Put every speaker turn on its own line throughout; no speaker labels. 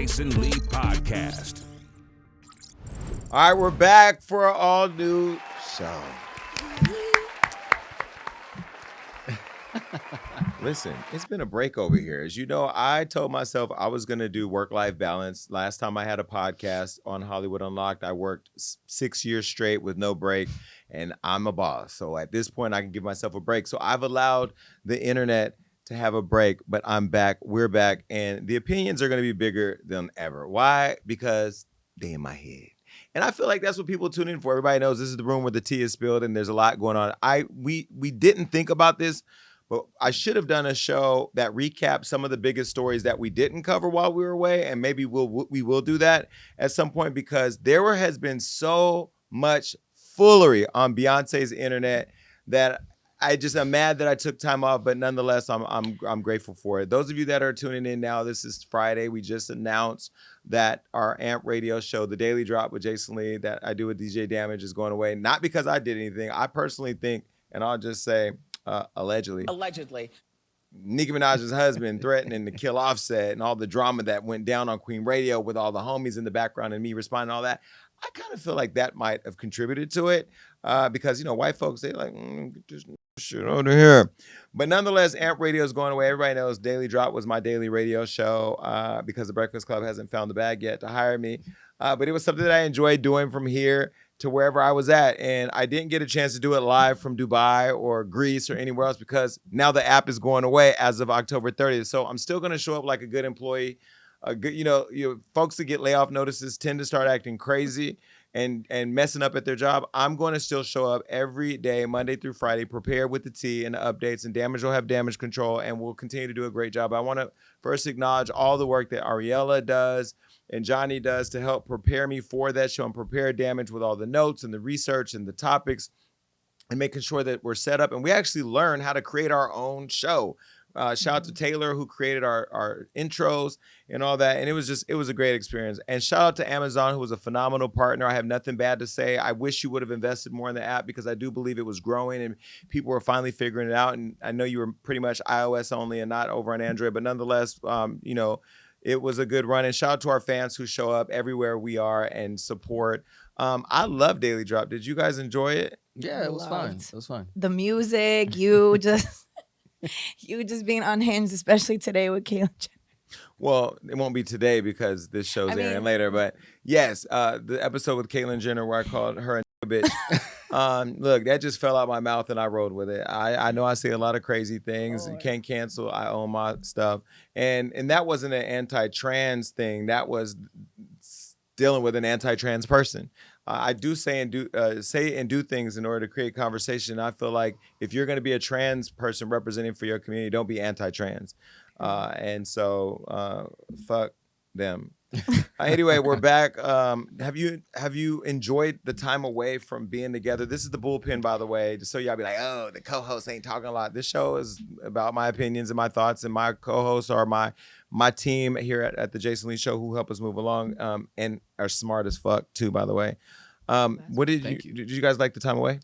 Jason Lee Podcast.
All right, we're back for an all-new show. Listen, it's been a break over here. As you know, I told myself I was going to do work-life balance. Last time I had a podcast on Hollywood Unlocked, I worked 6 years straight with no break, and I'm a boss. So at this point, I can give myself a break. So I've allowed the internet to have a break, but I'm back. We're back, and the opinions are going to be bigger than ever. Why? Because they in my head. And I feel like that's what people tune in for. Everybody knows this is the room where the tea is spilled, and there's a lot going on. We didn't think about this, but I should have done a show that recapped some of the biggest stories that we didn't cover while we were away, and maybe we will do that at some point, because there has been so much foolery on Beyonce's internet that I'm mad that I took time off, but nonetheless, I'm grateful for it. Those of you that are tuning in now, this is Friday. We just announced that our AMP radio show, The Daily Drop with Jason Lee, that I do with DJ Damage, is going away. Not because I did anything. I personally think, and I'll just say, allegedly, Nicki Minaj's husband threatening to kill Offset and all the drama that went down on Queen Radio with all the homies in the background and me responding to all that. I kind of feel like that might have contributed to it because, you know, white folks, they like, get this shit over here. But nonetheless, AMP Radio is going away. Everybody knows Daily Drop was my daily radio show because the Breakfast Club hasn't found the bag yet to hire me. But it was something that I enjoyed doing from here to wherever I was at. And I didn't get a chance to do it live from Dubai or Greece or anywhere else because now the app is going away as of October 30th. So I'm still going to show up like a good employee. Good, folks that get layoff notices tend to start acting crazy and messing up at their job. I'm going to still show up every day, Monday through Friday, prepared with the tea and the updates, and Damage will have damage control, and we'll continue to do a great job. I want to first acknowledge all the work that Ariella does and Johnny does to help prepare me for that show and prepare Damage with all the notes and the research and the topics and making sure that we're set up. And we actually learn how to create our own show. Shout out to Taylor, who created our intros and all that. And it was a great experience. And shout out to Amazon, who was a phenomenal partner. I have nothing bad to say. I wish you would have invested more in the app because I do believe it was growing and people were finally figuring it out. And I know you were pretty much iOS only and not over on Android, but nonetheless, it was a good run. And shout out to our fans who show up everywhere we are and support. I love Daily Drop. Did you guys enjoy it?
Yeah, it was fun. It was fun.
The music, you just being unhinged, especially today with Caitlyn Jenner.
Well, it won't be today because this show's airing later. But yes, the episode with Caitlyn Jenner where I called her a bitch. Look, that just fell out my mouth and I rode with it. I know I say a lot of crazy things. You can't cancel. I own my stuff. And that wasn't an anti-trans thing. That was dealing with an anti-trans person. I do say and do things in order to create conversation. I feel like if you're going to be a trans person representing for your community, don't be anti-trans. And so fuck them. Anyway, we're back. Have you enjoyed the time away from being together? This is the bullpen, by the way, just so y'all be like, oh, the co-host ain't talking a lot. This show is about my opinions and my thoughts, and my co-hosts are my team here at the Jason Lee Show who help us move along and are smart as fuck too, by the way. Did you guys like the time away?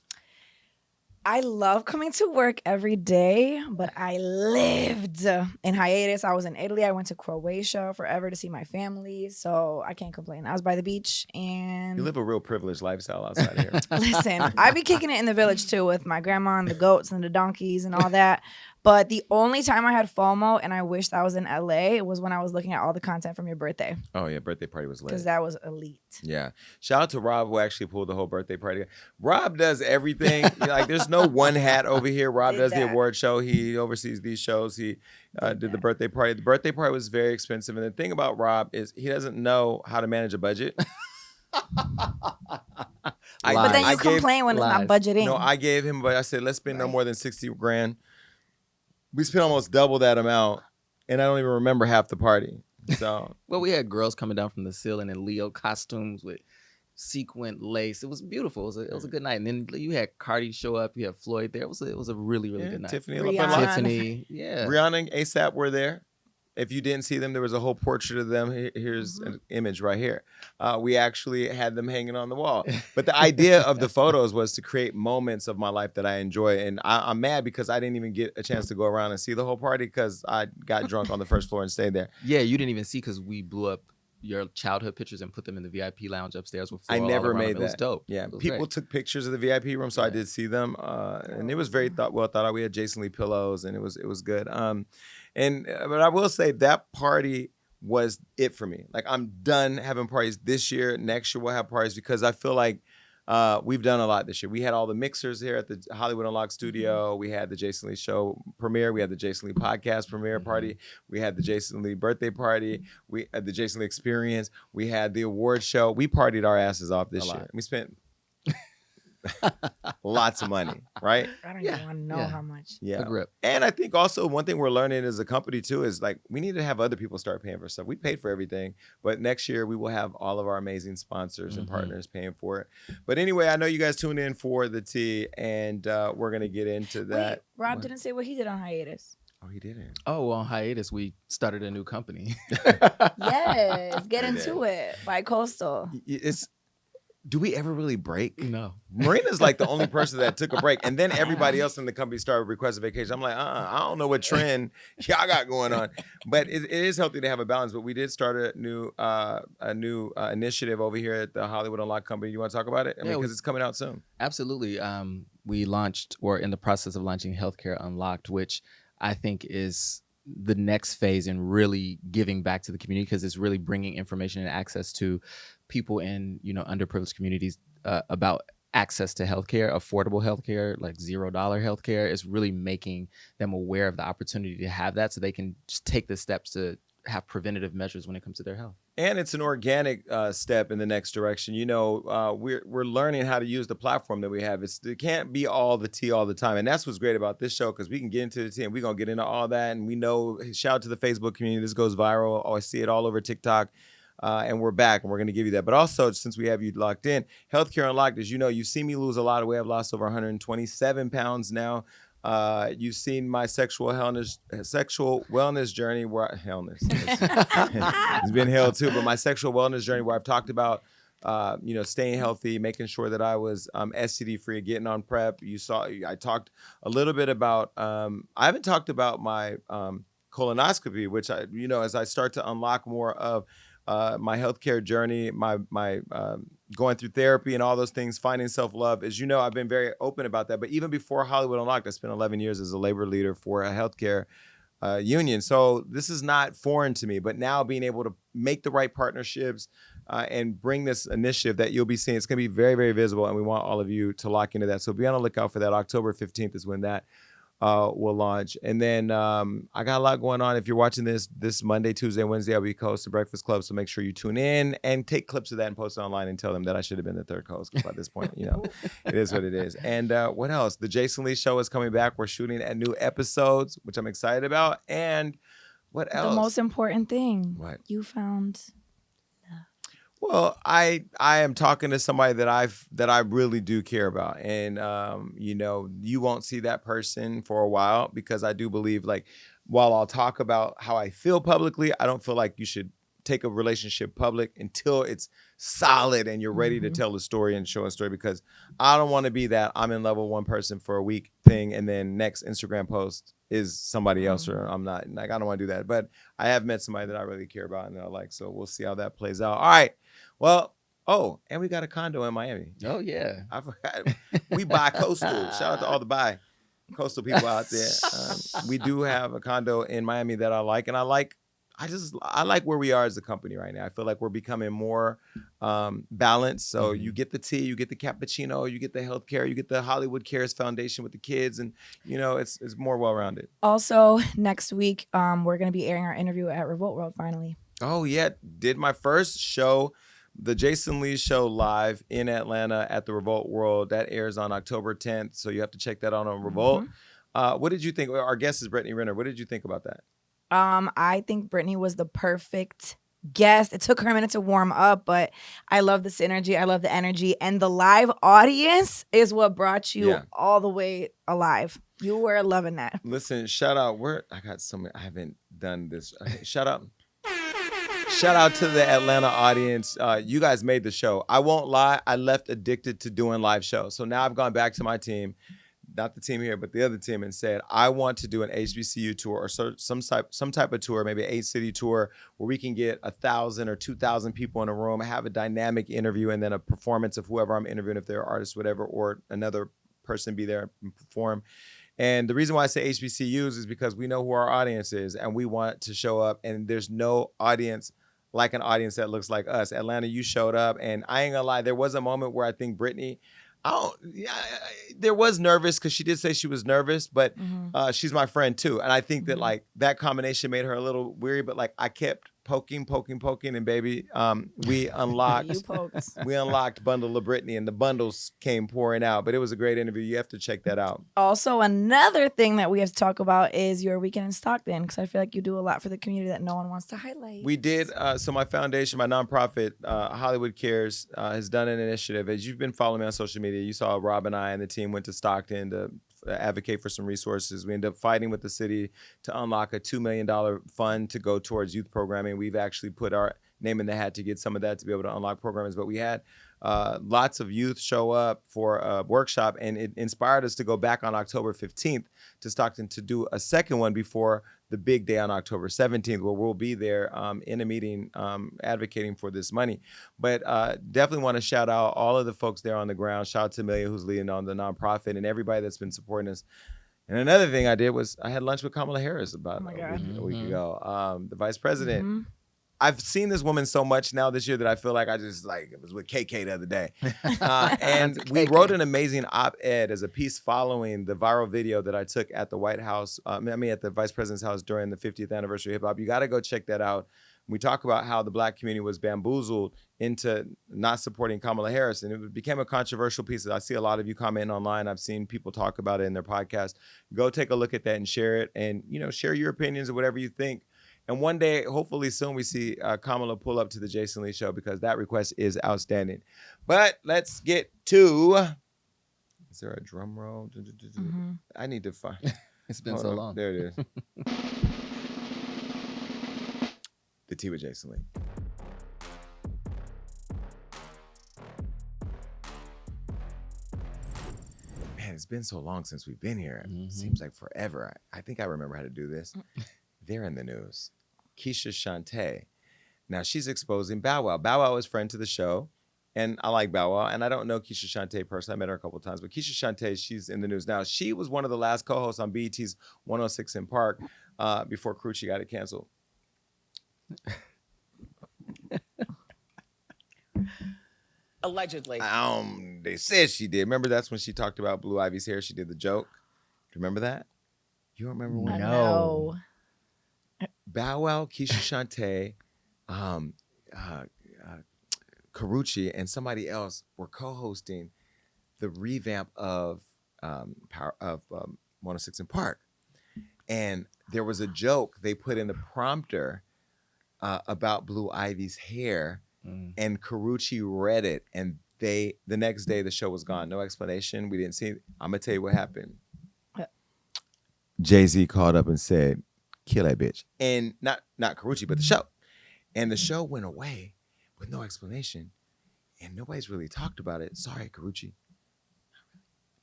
I love coming to work every day, but I lived in hiatus. I was in Italy. I went to Croatia forever to see my family, so I can't complain. I was by the beach, and
you live a real privileged lifestyle outside of here.
Listen, I be kicking it in the village too with my grandma and the goats and the donkeys and all that. But the only time I had FOMO, and I wished I was in LA, was when I was looking at all the content from your birthday.
Oh yeah, birthday party was lit.
Because that was elite.
Yeah. Shout out to Rob who actually pulled the whole birthday party. Rob does everything. Like there's no one hat over here. Rob does the award show. He oversees these shows. He did the birthday party. The birthday party was very expensive. And the thing about Rob is he doesn't know how to manage a budget.
But then you complain when it's not budgeting.
No, I gave him, but I said, let's spend no more than 60 grand. We spent almost double that amount, and I don't even remember half the party. So,
well, we had girls coming down from the ceiling in Leo costumes with sequin lace. It was beautiful. It was a good night. And then you had Cardi show up. You had Floyd there. It was a really good night.
Tiffany, yeah. Rihanna and ASAP were there. If you didn't see them, there was a whole portrait of them. Here's an image right here. We actually had them hanging on the wall. But the idea of the photos was to create moments of my life that I enjoy. And I'm mad because I didn't even get a chance to go around and see the whole party because I got drunk on the first floor and stayed there.
Yeah, you didn't even see because we blew up your childhood pictures and put them in the VIP lounge upstairs with
I
floral all
never
around
made
them. It was
that.
dope.
Yeah,
It was
people
great.
took pictures of the VIP room, so I did see them, and it was very well thought out. We had Jason Lee pillows, and it was good. But I will say that party was it for me. Like, I'm done having parties this year. Next year we'll have parties because I feel like we've done a lot this year. We had all the mixers here at the Hollywood Unlocked studio. We had the Jason Lee show premiere. We had the Jason Lee podcast premiere party. We had the Jason Lee birthday party. We had the Jason Lee experience. We had the award show. We partied our asses off this year. We spent lots of money, right?
I don't even want to know how much.
Yeah.
A grip.
And I think also one thing we're learning as a company too is like we need to have other people start paying for stuff. We paid for everything, but next year we will have all of our amazing sponsors and partners paying for it. But anyway, I know you guys tuned in for the tea, and we're gonna get into that.
Wait, Rob didn't say what he did on hiatus.
Oh, he didn't.
Oh, on hiatus, we started a new company.
Yes, get into it. Bi-coastal.
Do we ever really break?
No.
Marina's like the only person that took a break. And then everybody else in the company started requesting vacation. I'm like, I don't know what trend y'all got going on. But it is healthy to have a balance. But we did start a new initiative over here at the Hollywood Unlocked company. You want to talk about it? I mean, because it's coming out soon.
Absolutely. We launched, or in the process of launching Healthcare Unlocked, which I think is the next phase in really giving back to the community, because it's really bringing information and access to people in, underprivileged communities about access to healthcare, affordable healthcare, like $0 healthcare. Is really making them aware of the opportunity to have that, so they can just take the steps to have preventative measures when it comes to their health.
And it's an organic step in the next direction. We're learning how to use the platform that we have. It can't be all the tea all the time. And that's what's great about this show, because we can get into the tea and we're going to get into all that. And we know, shout out to the Facebook community. This goes viral. Oh, I see it all over TikTok. And we're back, and we're going to give you that. But also, since we have you locked in, Healthcare Unlocked, as you know, you've seen me lose a lot of weight. I've lost over 127 pounds now. You've seen my sexual wellness journey where it's been hell too, but my sexual wellness journey where I've talked about staying healthy, making sure that I was STD free, getting on PrEP. I talked a little bit about I haven't talked about my colonoscopy, which as I start to unlock more of my healthcare journey, my going through therapy and all those things, finding self-love. As you know, I've been very open about that. But even before Hollywood Unlocked, I spent 11 years as a labor leader for a healthcare union. So this is not foreign to me. But now being able to make the right partnerships and bring this initiative that you'll be seeing, it's going to be very, very visible. And we want all of you to lock into that. So be on the lookout for that. October 15th is when that will launch. And then I got a lot going on. If you're watching this Monday, Tuesday, Wednesday, I'll be co-host of Breakfast Club. So make sure you tune in and take clips of that and post it online and tell them that I should have been the third co-host, because by this point, it is what it is. And what else? The Jason Lee show is coming back. We're shooting at new episodes, which I'm excited about. And what else?
The most important thing.
What?
You found.
Well, I am talking to somebody that I really do care about, and you won't see that person for a while, because I do believe, like, while I'll talk about how I feel publicly, I don't feel like you should take a relationship public until it's solid and you're ready to tell a story and show a story, because I don't want to be that I'm in love with one person for a week thing and then next Instagram post is somebody else, or I'm not. Like, I don't want to do that. But I have met somebody that I really care about and that I like, so we'll see how that plays out. All right. Well, and we got a condo in Miami.
Oh, yeah.
I forgot. We bi-coastal. Shout out to all the bi-coastal people out there. We do have a condo in Miami that I like, and I like where we are as a company right now. I feel like we're becoming more balanced. So you get the tea, you get the cappuccino, you get the healthcare, you get the Hollywood Cares Foundation with the kids, and it's more well-rounded. Also,
next week, we're going to be airing our interview at Revolt World finally.
Oh yeah, did my first show, the Jason Lee show, live in Atlanta at the Revolt World. That airs on October 10th, so you have to check that out on Revolt. What did you think? Our guest is Brittany Renner. What did you think about that?
I think Brittany was the perfect guest. It took her a minute to warm up, but I love the synergy. I love the energy. And the live audience is what brought you all the way alive. You were loving that.
Listen, shout out. I haven't done this. Shout out to the Atlanta audience. You guys made the show. I won't lie. I left addicted to doing live shows. So now I've gone back to my team. not the team here, but the other team, and said, I want to do an HBCU tour or some type of tour, maybe an 8-city tour where we can get 1,000 or 2,000 people in a room, have a dynamic interview, and then a performance of whoever I'm interviewing, if they're artists, whatever, or another person be there and perform. And the reason why I say HBCUs is because we know who our audience is, and we want to show up, and there's no audience like an audience that looks like us. Atlanta, you showed up, and I ain't gonna lie, there was a moment where I think Brittany, there was nervous because she did say she was nervous, but she's my friend too. And I think that like that combination made her a little weary, but like I kept poking, and baby, we unlocked Bundle of Brittany, and the bundles came pouring out. But it was a great interview. You have to check that out. Also, another thing that we have to talk about is your weekend in Stockton, because I feel like you do a lot for the community that no one wants to highlight. We did. So my foundation, my nonprofit, Hollywood Cares, has done an initiative. As you've been following me on social media, you saw Rob and I and the team went to Stockton to advocate for some resources. We ended up fighting with the city to unlock a $2 million fund to go towards youth programming. We've actually put our name in the hat to get some of that to be able to unlock programs. But we had lots of youth show up for a workshop, and it inspired us to go back on October 15th to Stockton to do a second one before the big day on October 17th, where we'll be there in a meeting advocating for this money. But definitely want to shout out all of the folks there on the ground. Shout out to Amelia, who's leading on the nonprofit, and everybody that's been supporting us. And another thing I did was I had lunch with Kamala Harris about a week ago, the vice president. I've seen this woman so much now this year that I feel like I just like, it was with KK the other day. And we wrote an amazing op-ed as a piece following the viral video that I took at the White House, at the vice president's house during the 50th anniversary of hip hop. You got to go check that out. We talk about how the black community was bamboozled into not supporting Kamala Harris. And it became a controversial piece. I see a lot of you commenting online. I've seen people talk about it in their podcast. Go take a look at that and share it. And, you know, share your opinions or whatever you think. And one day, hopefully soon, we see Kamala pull up to the Jason Lee show, because that request is outstanding. But let's get to, is there a drum roll? I need to find.
It's been so long.
There it is. The Tea with Jason Lee. Man, it's been so long since we've been here. Seems like forever. I think I remember how to do this. They're in the news. Keshia Chanté. Now, she's exposing Bow Wow. Bow Wow is friend to the show, and I like Bow Wow, and I don't know Keshia Chanté personally. I met her a couple of times, but Keshia Chanté, she's in the news. Now, she was one of the last co-hosts on BET's 106 in Park before Carucci got it canceled.
Allegedly.
They said she did. Remember, that's when she talked about Blue Ivy's hair. She did the joke. Do you remember that? You don't remember when?
No.
Bow Wow, Keshia Chanté, Carucci, and somebody else were co-hosting the revamp of 106 in Park. And there was a joke they put in the prompter about Blue Ivy's hair, and Carucci read it, and the next day the show was gone. No explanation. We didn't see it. I'm gonna tell you what happened. Jay-Z called up and said, kill that bitch. And not Carucci, but the show. And the show went away with no explanation. And nobody's really talked about it. Sorry, Carucci.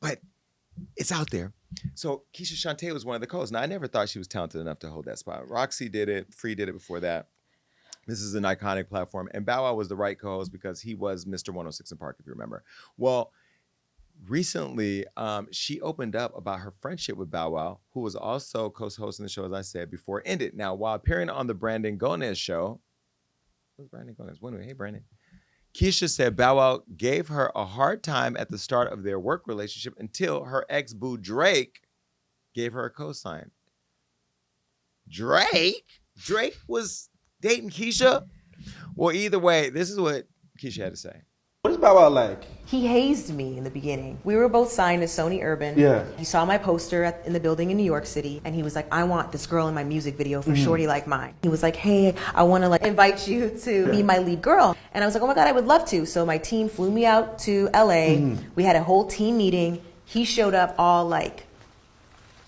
But it's out there. So Keshia Chanté was one of the co-hosts. Now, I never thought she was talented enough to hold that spot. Roxy did it. Free did it before that. This is an iconic platform. And Bow Wow was the right co-host because he was Mr. 106 in Park, if you remember. Well, recently, she opened up about her friendship with Bow Wow, who was also co-hosting the show, as I said, before it ended. Now, while appearing on the Brandon Gomez show, who's Brandon Gomez? Hey, Brandon. Keshia said Bow Wow gave her a hard time at the start of their work relationship until her ex-boo Drake gave her a cosign. Drake was dating Keshia? Well, either way, this is what Keshia had to say.
What is Bow Wow like?
He hazed me in the beginning. We were both signed to Sony Urban.
Yeah.
He saw my poster in the building in New York City, and he was like, I want this girl in my music video for Shorty Like Mine. He was like, hey, I want to invite you to be my lead girl. And I was like, oh my God, I would love to. So my team flew me out to LA. We had a whole team meeting. He showed up all like,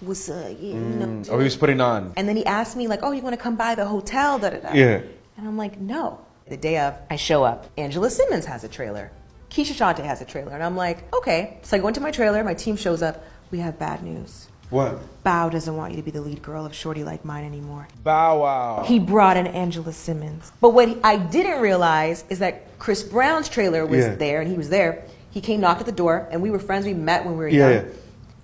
what's up? You know.
Oh, he was putting on.
And then he asked me like, oh, you want to come by the hotel? Da, da, da.
Yeah.
And I'm like, no. The day of, I show up. Angela Simmons has a trailer. Keshia Chanté has a trailer. And I'm like, okay. So I go into my trailer. My team shows up. We have bad news.
What?
Bow doesn't want you to be the lead girl of Shorty Like Mine anymore.
Bow Wow.
He brought in Angela Simmons. But what I didn't realize is that Chris Brown's trailer was there, and he was there. He came, knocked at the door, and we were friends. We met when we were young.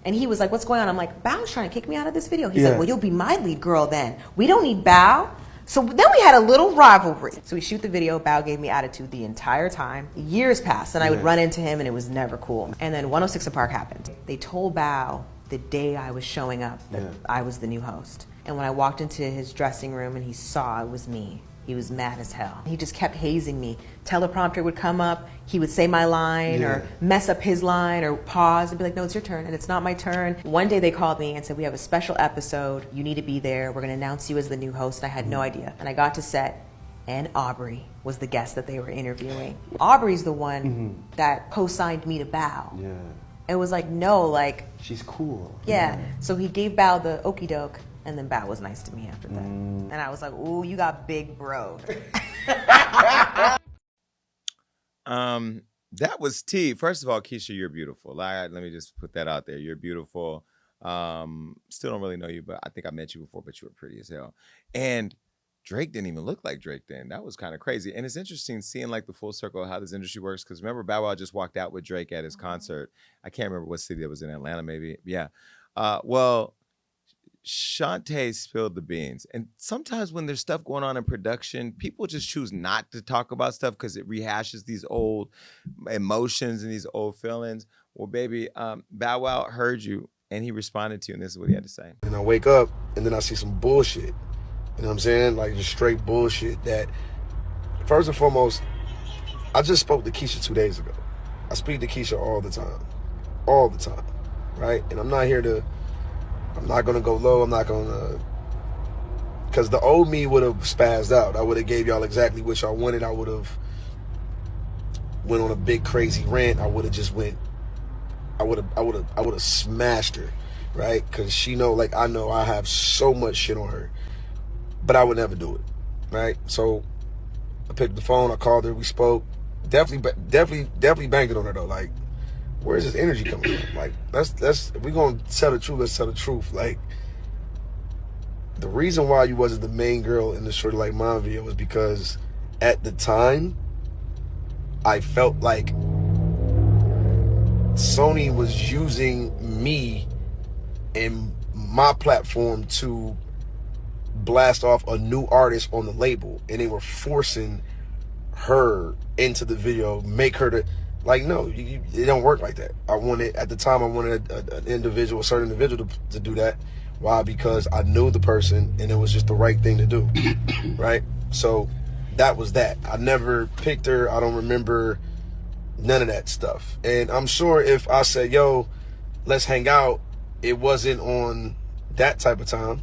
And he was like, what's going on? I'm like, Bow's trying to kick me out of this video. He's like, well, you'll be my lead girl then. We don't need Bow. So then we had a little rivalry. So we shoot the video. Bow gave me attitude the entire time. Years passed, and I would run into him, and it was never cool. And then 106 & Park happened. They told Bow the day I was showing up that I was the new host. And when I walked into his dressing room and he saw it was me, he was mad as hell. He just kept hazing me. Teleprompter would come up, he would say my line or mess up his line or pause and be like, no, it's your turn, and it's not my turn. One day they called me and said, we have a special episode, you need to be there, we're gonna announce you as the new host. And I had no idea. And I got to set, and Aubrey was the guest that they were interviewing. Aubrey's the one that co-signed me to Bow. It was like, no, like...
She's cool.
Yeah. So he gave Bow the okie doke, and then Bow was nice to me after that. And I was like, ooh, you got big bro.
That was T. First of all, Keshia, you're beautiful. Let me just put that out there. You're beautiful. Still don't really know you, but I think I met you before, but you were pretty as hell. And Drake didn't even look like Drake then. That was kind of crazy. And it's interesting seeing like the full circle of how this industry works. Because remember, Bow Wow just walked out with Drake at his concert. I can't remember what city that was in, Atlanta maybe. Yeah. Well, Chanté spilled the beans. And sometimes when there's stuff going on in production, people just choose not to talk about stuff because it rehashes these old emotions and these old feelings. Well, baby, Bow Wow heard you and he responded to you, and this is what he had to say.
And I wake up and then I see some bullshit. You know what I'm saying? Like just straight bullshit that, first and foremost, I just spoke to Keshia 2 days ago. I speak to Keshia all the time, right? And I'm not gonna go low, because the old me would have spazzed out. I would have gave y'all exactly what y'all wanted. I would have went on a big crazy rant. I would have smashed her, right? Because she know, like I know I have so much shit on her. But I would never do it, right? So I picked the phone, I called her, we spoke. Definitely banged it on her though. Like, where's this energy coming from? Like, if we gonna tell the truth, let's tell the truth. Like, the reason why you wasn't the main girl in the Shorty Like Mine video was because at the time, I felt like Sony was using me and my platform to blast off a new artist on the label, and they were forcing her into the video, make her to, like, no, it don't work like that. At the time I wanted a certain individual to do that. Why? Because I knew the person and it was just the right thing to do, right? So that was that. I never picked her. I don't remember none of that stuff. And I'm sure if I said, yo, let's hang out, it wasn't on that type of time.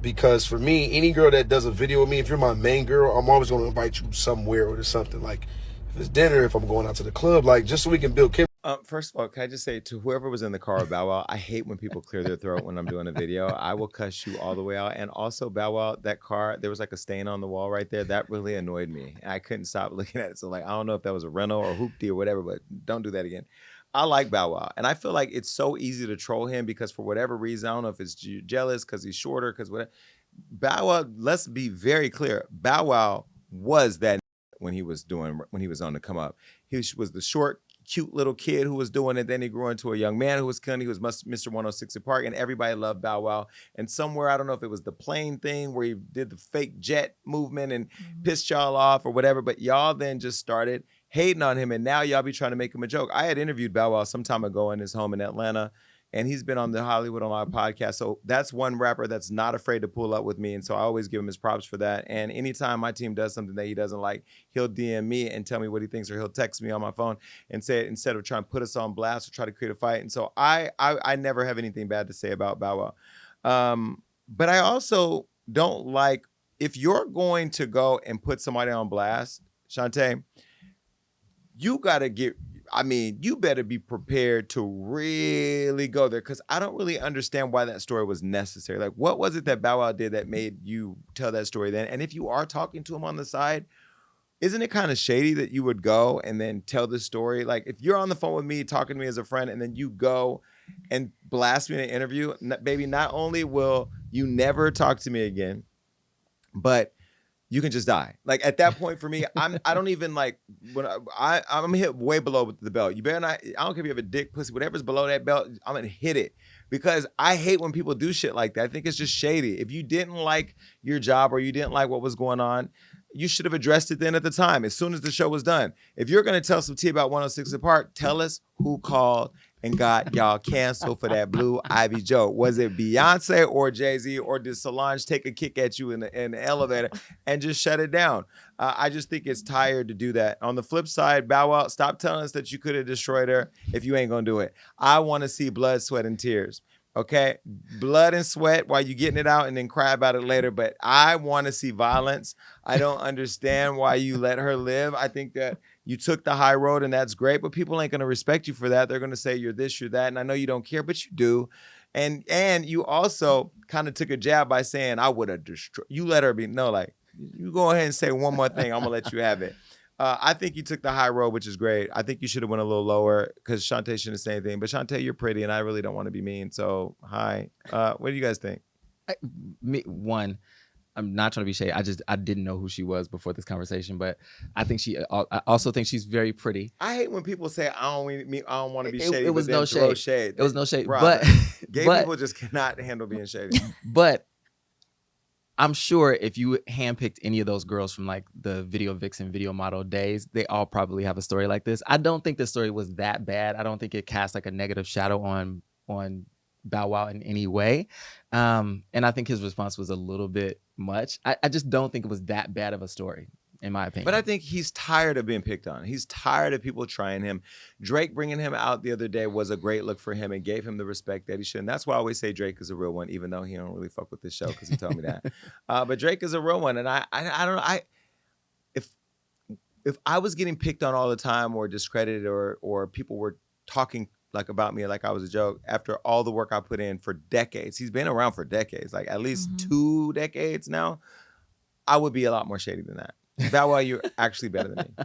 Because for me, any girl that does a video with me, if you're my main girl, I'm always going to invite you somewhere or to something. Like, if it's dinner, if I'm going out to the club, like, just so we can build chemistry.
First of all, can I just say to whoever was in the car with Bow Wow, I hate when people clear their throat when I'm doing a video. I will cuss you all the way out. And also, Bow Wow, that car, there was like a stain on the wall right there. That really annoyed me. And I couldn't stop looking at it. So, like, I don't know if that was a rental or hoopty or whatever, but don't do that again. I like Bow Wow, and I feel like it's so easy to troll him because for whatever reason, I don't know if it's jealous because he's shorter, because whatever. Bow Wow, let's be very clear. Bow Wow was that when he was on the come up. He was the short, cute little kid who was doing it. Then he grew into a young man who was cunning. He was Mr. 106 & Park, and everybody loved Bow Wow. And somewhere, I don't know if it was the plane thing where he did the fake jet movement and pissed y'all off or whatever, but y'all then just started hating on him, and now y'all be trying to make him a joke. I had interviewed Bow Wow some time ago in his home in Atlanta, and he's been on the Hollywood Unlocked podcast. So that's one rapper that's not afraid to pull up with me, and so I always give him his props for that. And anytime my team does something that he doesn't like, he'll DM me and tell me what he thinks, or he'll text me on my phone and say it instead of trying to put us on blast or try to create a fight. And so I never have anything bad to say about Bow Wow. But I also don't like, if you're going to go and put somebody on blast, Chanté, you better be prepared to really go there, because I don't really understand why that story was necessary. Like, what was it that Bow Wow did that made you tell that story then? And if you are talking to him on the side, isn't it kind of shady that you would go and then tell this story? Like, if you're on the phone with me, talking to me as a friend, and then you go and blast me in an interview, baby, not only will you never talk to me again, but you can just die. Like at that point for me, I don't even like when I'm hit way below the belt. You better not. I don't care if you have a dick, pussy, whatever's below that belt. I'm gonna hit it because I hate when people do shit like that. I think it's just shady. If you didn't like your job or you didn't like what was going on, you should have addressed it then at the time, as soon as the show was done. If you're gonna tell some tea about 106 & Park, tell us who called and got y'all canceled for that Blue Ivy joke. Was it Beyonce or Jay-Z, or did Solange take a kick at you in the elevator and just shut it down? I just think it's tired to do that. On the flip side, Bow Wow, stop telling us that you could have destroyed her if you ain't gonna do it. I want to see blood, sweat, and tears. Okay, blood and sweat while you're getting it out and then cry about it later. But I want to see violence. I don't understand why you let her live. I think that you took the high road and that's great, but people ain't going to respect you for that. They're going to say you're this, you're that. And I know you don't care, but you do. And you also kind of took a jab by saying, I would have destroyed. You let her be. No, like, you go ahead and say one more thing. I'm going to let you have it. I think you took the high road, which is great. I think you should have went a little lower because Chanté shouldn't say anything. But Chanté, you're pretty, and I really don't want to be mean. So, hi. What do you guys think?
I'm not trying to be shady. I didn't know who she was before this conversation, but I also think she's very pretty.
I hate when people say I don't want to be shady.
It was no shade. It was no shade.
Rob,
but
gay people just cannot handle being shady.
But I'm sure if you handpicked any of those girls from like the video vixen, video model days, they all probably have a story like this. I don't think the story was that bad. I don't think it cast like a negative shadow on Bow Wow in any way. And I think his response was a little bit much. I just don't think it was that bad of a story, in my opinion.
But I think he's tired of being picked on. He's tired of people trying him. Drake bringing him out the other day was a great look for him and gave him the respect that he should. And that's why I always say Drake is a real one, even though he don't really fuck with this show because he told me that. But Drake is a real one. And I don't know. If I was getting picked on all the time or discredited or people were talking like about me like I was a joke, after all the work I put in for decades, he's been around for decades, like at least 2 decades now, I would be a lot more shady than that. Bow Wow, you're actually better than me.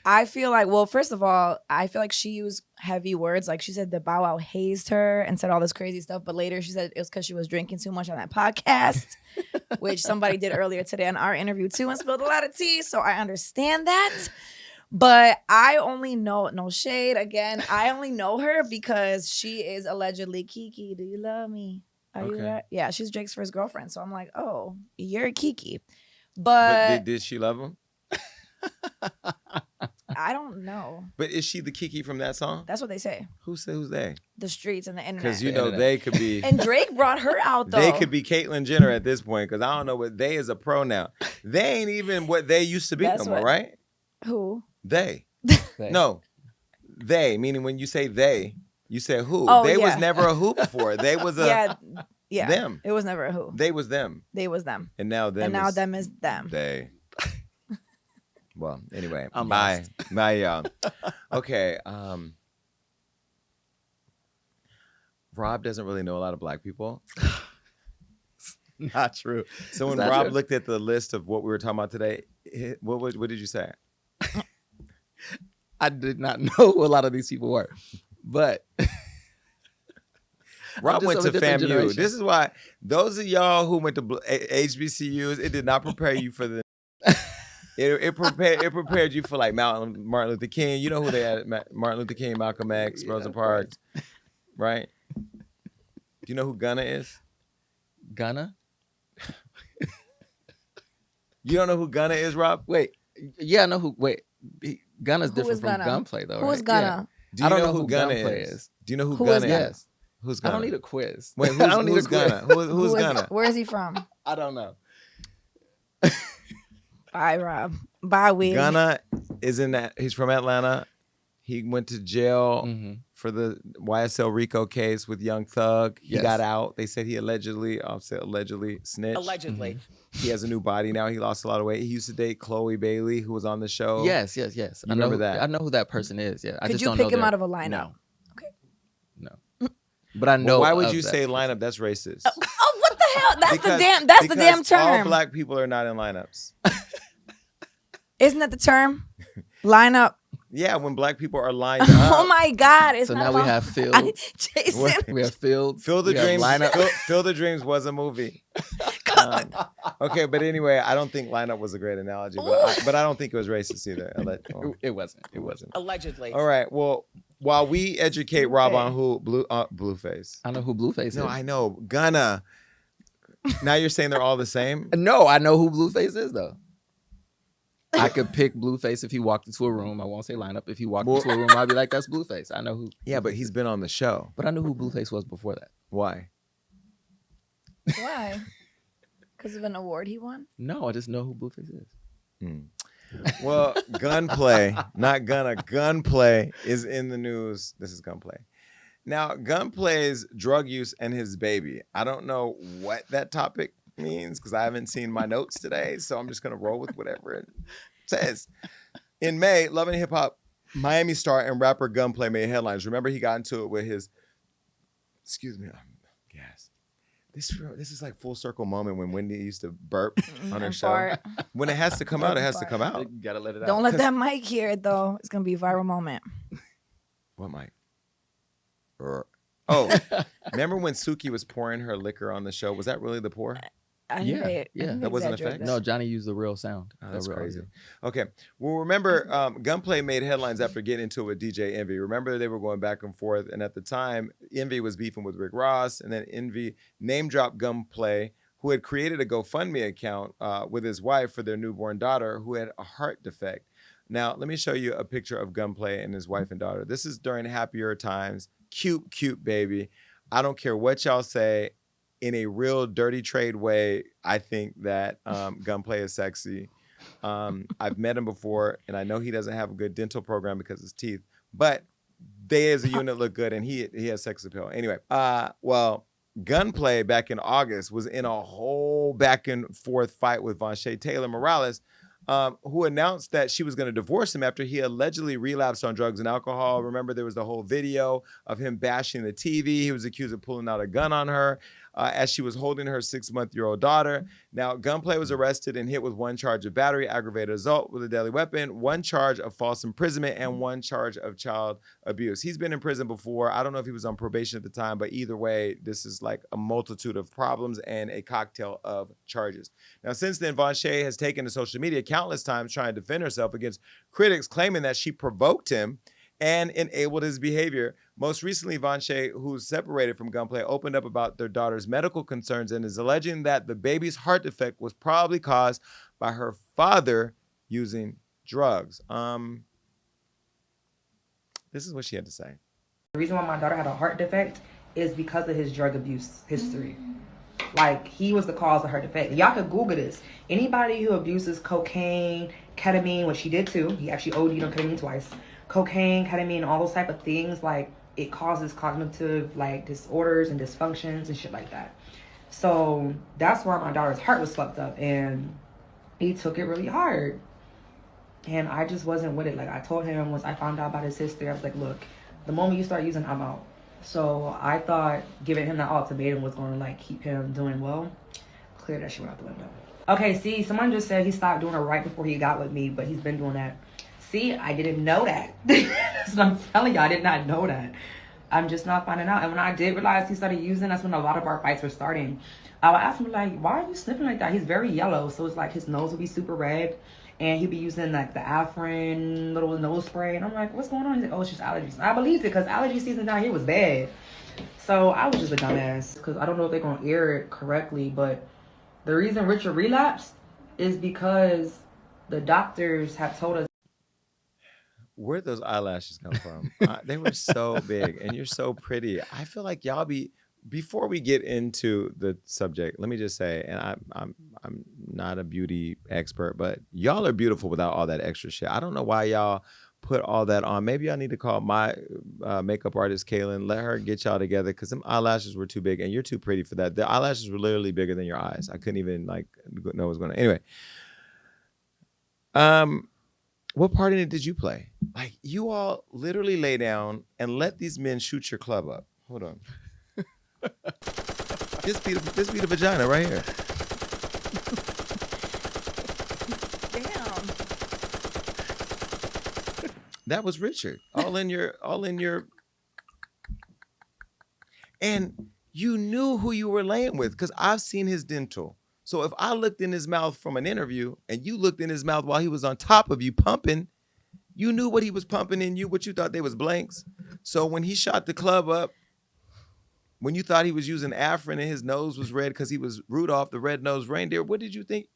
I feel like, well, first of all, I feel like she used heavy words. Like she said that Bow Wow hazed her and said all this crazy stuff. But later she said it was because she was drinking too much on that podcast, which somebody did earlier today on our interview too and spilled a lot of tea. So I understand that. But I only know, no shade again, I only know her because she is allegedly Kiki. Do you love me? Are you there? Yeah, she's Drake's first girlfriend. So I'm like, oh, you're Kiki. But
did she love him?
I don't know.
But is she the Kiki from that song?
That's what they say.
Who's they?
The streets and the internet.
Because you know they could be.
And Drake brought her out though.
They could be Caitlyn Jenner at this point because I don't know what they is a pronoun. They ain't even what they used to be no more, right?
Who?
They. No. They, meaning when you say they, you say who.
Oh,
they was never a who before. They was a
yeah.
them.
It was never a who.
They was them.
They was them.
And now them.
And now them is them.
They. Well, anyway,
I'm
bye,
lost.
bye, y'all. Okay, Rob doesn't really know a lot of black people.
Not true.
So when
Not
Rob
true.
looked at the list of what we were talking about today, what did you say?
I did not know who a lot of these people were, but
Rob
just
went
of a
to
different
FAMU.
generation.
This is why those of y'all who went to HBCUs, it did not prepare you for the. It prepared you for like Martin Luther King. You know who they had? Martin Luther King, Malcolm X, Rosa Parks, right? Do you know who Gunna is?
Gunna?
You don't know who Gunna is, Rob?
Wait, yeah, I know who. Wait, Gunna's
Who
different
is
from
Gunna?
Gunplay though.
Who's
right?
Gunna?
Do you
I don't
know
know
who
who
Gunna
Gunplay
is?
is.
Do you know who
Who
Gunna
is
is?
Gunna?
Yes.
Who's
I
Gunna?
don't need a quiz.
Wait,
I don't need
who's
a quiz.
Gunna? Who's
Who is-
Gunna?
Where is he from?
I don't know.
Bye, Rob. Bye, Wig.
Gunna is in that. He's from Atlanta. He went to jail for the YSL Rico case with Young Thug. He
Yes.
got out. They said he allegedly snitched.
Allegedly.
He has a new body now. He lost a lot of weight. He used to date Chloe Bailey, who was on the show.
Yes.
You
I know
remember that?
I know who that person is. Yeah. I
Could
just
you
don't
pick
know
him
their-
out of a lineup?
No.
Okay.
No. But I know.
Well, why would
of
you
that
say
person.
lineup? That's racist.
Oh, what the hell? That's
Because
the damn
all
term.
black people are not in lineups.
Isn't that the term? Lineup.
Yeah, when black people are lined
Oh
up.
my God! It's
So
not
now we
about-
have Fields.
Jason.
We have Fields.
Fill the
we have
Dreams.
Lineup.
Fill the Dreams was a movie. Okay, but anyway, I don't think Lineup was a great analogy, but I don't think it was racist either.
It wasn't. It wasn't.
Allegedly.
All right. Well, while we educate Rob on who Blueface.
I know who Blueface is.
No, I know. Gunna. Now you're saying they're all the same?
No, I know who Blueface is though. I could pick Blueface if he walked into a room. I won't say Lineup. If he walked into a room, I'd be like, that's Blueface. I know who.
Yeah, but he's been on the show.
But I knew who Blueface was before that.
Why?
Why? Because of an award he won?
No, I just know who Blueface is.
Well, GunPlay, not Gunna, GunPlay is in the news. This is GunPlay. Now, GunPlay's drug use and his baby. I don't know what that topic means because I haven't seen my notes today, so I'm just going to roll with whatever it says. In May, Love and Hip Hop Miami star and rapper GunPlay made headlines. Remember, he got into it with his, excuse me, gas. This is like full circle moment when Wendy used to burp on her show.
Fart.
When it has to come out, it has to come out.
You gotta let it out.
Don't let that mic hear it though. It's gonna be a viral moment.
What mic? Oh, remember when Suki was pouring her liquor on the show? Was that really the pour?
Yeah.
That wasn't effects?
No, Johnny used the real sound.
Oh, that's
real
crazy.
audio.
Okay. Well, remember, GunPlay made headlines after getting into it with DJ Envy. Remember, they were going back and forth. And at the time, Envy was beefing with Rick Ross. And then Envy name-dropped GunPlay, who had created a GoFundMe account with his wife for their newborn daughter who had a heart defect. Now, let me show you a picture of GunPlay and his wife and daughter. This is during happier times. Cute, cute baby. I don't care what y'all say. In a real dirty trade way, I think that GunPlay is sexy. I've met him before, and I know he doesn't have a good dental program because of his teeth, but they as a unit look good, and he has sex appeal. Anyway, well, GunPlay back in August was in a whole back and forth fight with Von'Shay Taylor Morales, who announced that she was going to divorce him after he allegedly relapsed on drugs and alcohol. Remember, there was the whole video of him bashing the TV. He was accused of pulling out a gun on her as she was holding her 6-month-old daughter. Now, GunPlay was arrested and hit with 1 charge of battery, aggravated assault with a deadly weapon, 1 charge of false imprisonment, and 1 charge of child abuse. He's been in prison before. I don't know if he was on probation at the time, but either way, this is like a multitude of problems and a cocktail of charges. Now, since then, Von'Shay has taken to social media countless times trying to defend herself against critics claiming that she provoked him and enabled his behavior. Most recently, Von'Shay, who's separated from GunPlay, opened up about their daughter's medical concerns and is alleging that the baby's heart defect was probably caused by her father using drugs. This is what she had to say.
The reason why my daughter had a heart defect is because of his drug abuse history. Like, he was the cause of her defect. Y'all could Google this. Anybody who abuses cocaine, ketamine, which he did too, he actually OD'd on ketamine twice. Cocaine, ketamine, all those type of things, like, it causes cognitive, like, disorders and dysfunctions and shit like that. So that's why my daughter's heart was fucked up, and he took it really hard. And I just wasn't with it. Like, I told him once I found out about his history, I was like, look, the moment you start using, I'm out. So I thought giving him that ultimatum was going to, like, keep him doing well. Clear that shit out the window. Okay, see, someone just said he stopped doing it right before he got with me, but he's been doing that. See, I didn't know that. That's what I'm telling you, I did not know that. I'm just not finding out. And when I did realize he started using, that's when a lot of our fights were starting. I would ask him, like, why are you sniffing like that? He's very yellow, so it's like his nose would be super red. And he'd be using, like, the Afrin little nose spray. And I'm like, what's going on? He's like, oh, it's just allergies. And I believed it because allergy season down here was bad. So I was just a dumbass because I don't know if they're going to air it correctly. But the reason Richard relapsed is because the doctors have told us.
Where'd those eyelashes come from? They were so big, and you're so pretty. I feel like y'all be. Before we get into the subject, let me just say, and I'm not a beauty expert, but y'all are beautiful without all that extra shit. I don't know why y'all put all that on. Maybe y'all need to call my makeup artist, Kaylin. Let her get y'all together because them eyelashes were too big, and you're too pretty for that. The eyelashes were literally bigger than your eyes. I couldn't even like know what was going on. Anyway, what part in it did you play? Like, you all literally lay down and let these men shoot your club up. Hold on. This be the vagina right here.
Damn.
That was Richard. All in your. And you knew who you were laying with because I've seen his dental. So if I looked in his mouth from an interview and you looked in his mouth while he was on top of you pumping, you knew what he was pumping in you, what you thought they was blanks. So when he shot the club up, when you thought he was using Afrin and his nose was red because he was Rudolph the red-nosed reindeer, what did you think?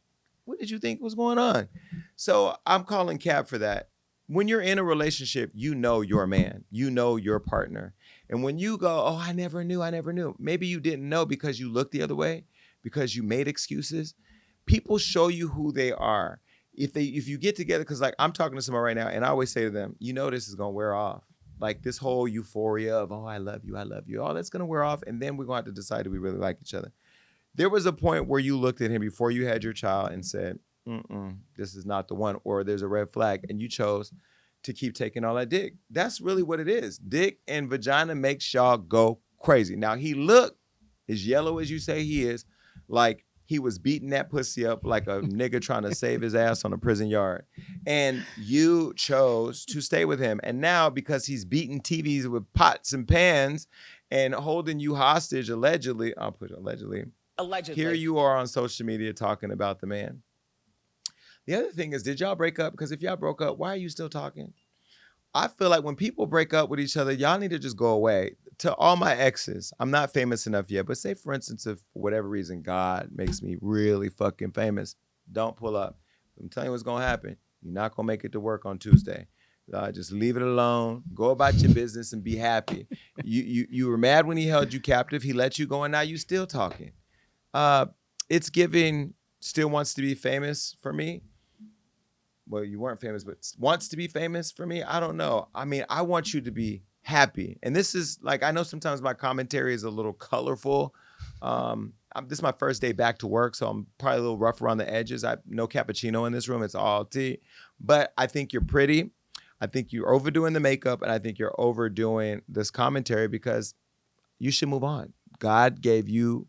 What did you think was going on? So I'm calling Cap for that. When you're in a relationship, you know your man, you know your partner. And when you go, oh, I never knew. Maybe you didn't know because you looked the other way, because you made excuses. People show you who they are. If you get together, because like I'm talking to someone right now, and I always say to them, you know this is gonna wear off. Like this whole euphoria of, oh, I love you, all that's gonna wear off, and then we're gonna have to decide if we really like each other. There was a point where you looked at him before you had your child and said, this is not the one, or there's a red flag, and you chose to keep taking all that dick. That's really what it is. Dick and vagina makes y'all go crazy. Now, he looked as yellow as you say he is, like he was beating that pussy up like a nigga trying to save his ass on a prison yard. And you chose to stay with him. And now, because he's beating TVs with pots and pans and holding you hostage, allegedly, I'll put allegedly, here you are on social media talking about the man. The other thing is, did y'all break up? Because if y'all broke up, why are you still talking? I feel like when people break up with each other, y'all need to just go away. To all my exes, I'm not famous enough yet, but say, for instance, if for whatever reason God makes me really fucking famous, don't pull up. I'm telling you what's going to happen. You're not going to make it to work on Tuesday. Just leave it alone. Go about your business and be happy. You were mad when he held you captive. He let you go, and now you still talking. It's giving still wants to be famous for me. Well, you weren't famous, but wants to be famous for me. I don't know. I mean, I want you to be happy. And this is like, I know sometimes my commentary is a little colorful. This is my first day back to work, so I'm probably a little rough around the edges. No cappuccino in this room. It's all tea. But I think you're pretty. I think you're overdoing the makeup, and I think you're overdoing this commentary because you should move on. God gave you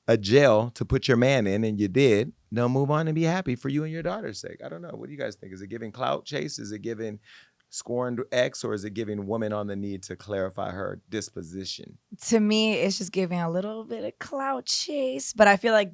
a jail to put your man in, and you did. Now move on and be happy for you and your daughter's sake. I don't know. What do you guys think? Is it giving clout chase? Is it giving scorned ex, or is it giving woman on the need to clarify her disposition?
To me, it's just giving a little bit of clout chase. But I feel like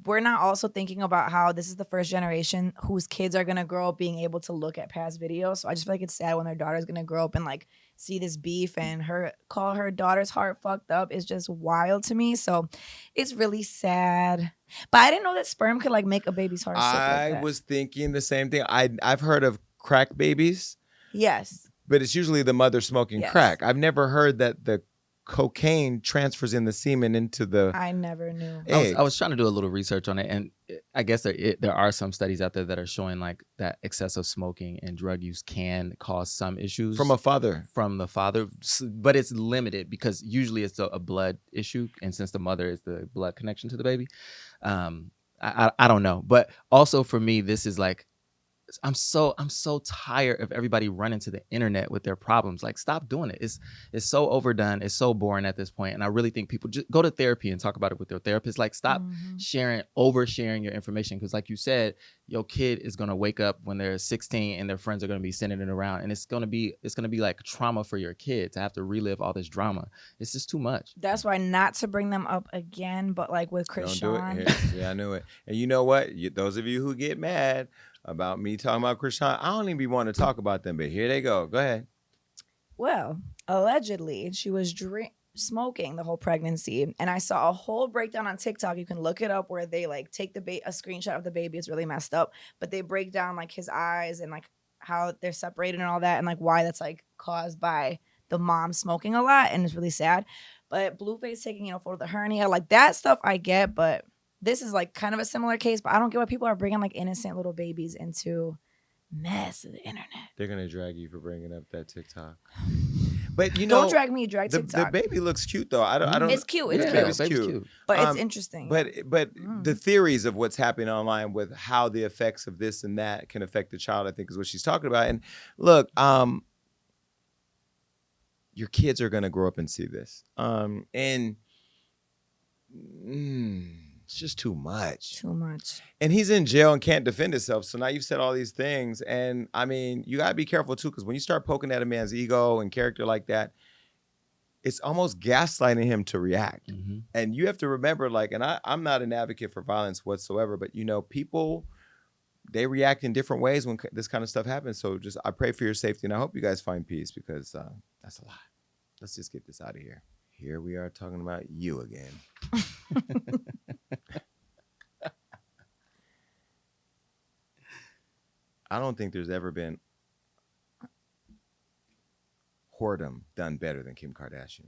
we're not also thinking about how this is the first generation whose kids are going to grow up being able to look at past videos. So I just feel like it's sad when their daughter's going to grow up and like see this beef and call her daughter's heart fucked up. Is just wild to me. So it's really sad. But I didn't know that sperm could like make a baby's heart sick like that.
I was thinking the same thing. I've heard of crack babies.
Yes.
But it's usually the mother smoking crack. I've never heard that the cocaine transfers in the semen into the
I never knew.
I was trying to do a little research on it, and I guess there are some studies out there that are showing like that excessive smoking and drug use can cause some issues
from the father,
but it's limited because usually it's a blood issue, and since the mother is the blood connection to the baby, I don't know. But also for me, this is like, I'm so tired of everybody running to the internet with their problems. Like, stop doing it. It's so overdone. It's so boring at this point. And I really think people just go to therapy and talk about it with their therapist. Like, stop oversharing your information. Because like you said, your kid is gonna wake up when they're 16 and their friends are gonna be sending it around, and it's gonna be like trauma for your kid to have to relive all this drama. It's just too much.
That's why not to bring them up again. But like with Keshia,
don't do it. Yeah, I knew it. And you know what? Those of you who get mad about me talking about Keshia, I don't even be wanting to talk about them, but here they go. Go ahead.
Well, allegedly, she was smoking the whole pregnancy, and I saw a whole breakdown on TikTok. You can look it up where they like take a screenshot of the baby. It's really messed up, but they break down like his eyes and like how they're separated and all that, and like why that's like caused by the mom smoking a lot, and it's really sad. But Blueface taking photo of the hernia, like that stuff I get, but this is like kind of a similar case. But I don't get why people are bringing like innocent little babies into mess of the internet.
They're gonna drag you for bringing up that TikTok. But
don't drag me, drag TikTok.
The baby looks cute though. I don't.
It's cute. It's cute. But it's interesting.
But the theories of what's happening online with how the effects of this and that can affect the child, I think, is what she's talking about. And look, your kids are gonna grow up and see this. It's just too much.
Too much.
And he's in jail and can't defend himself. So now you've said all these things. And I mean, you got to be careful too, because when you start poking at a man's ego and character like that, it's almost gaslighting him to react.
Mm-hmm.
And you have to remember, like, and I'm not an advocate for violence whatsoever, but you know, people, they react in different ways when this kind of stuff happens. So just, I pray for your safety, and I hope you guys find peace, because that's a lot. Let's just get this out of here. Here we are talking about you again. I don't think there's ever been whoredom done better than Kim Kardashian.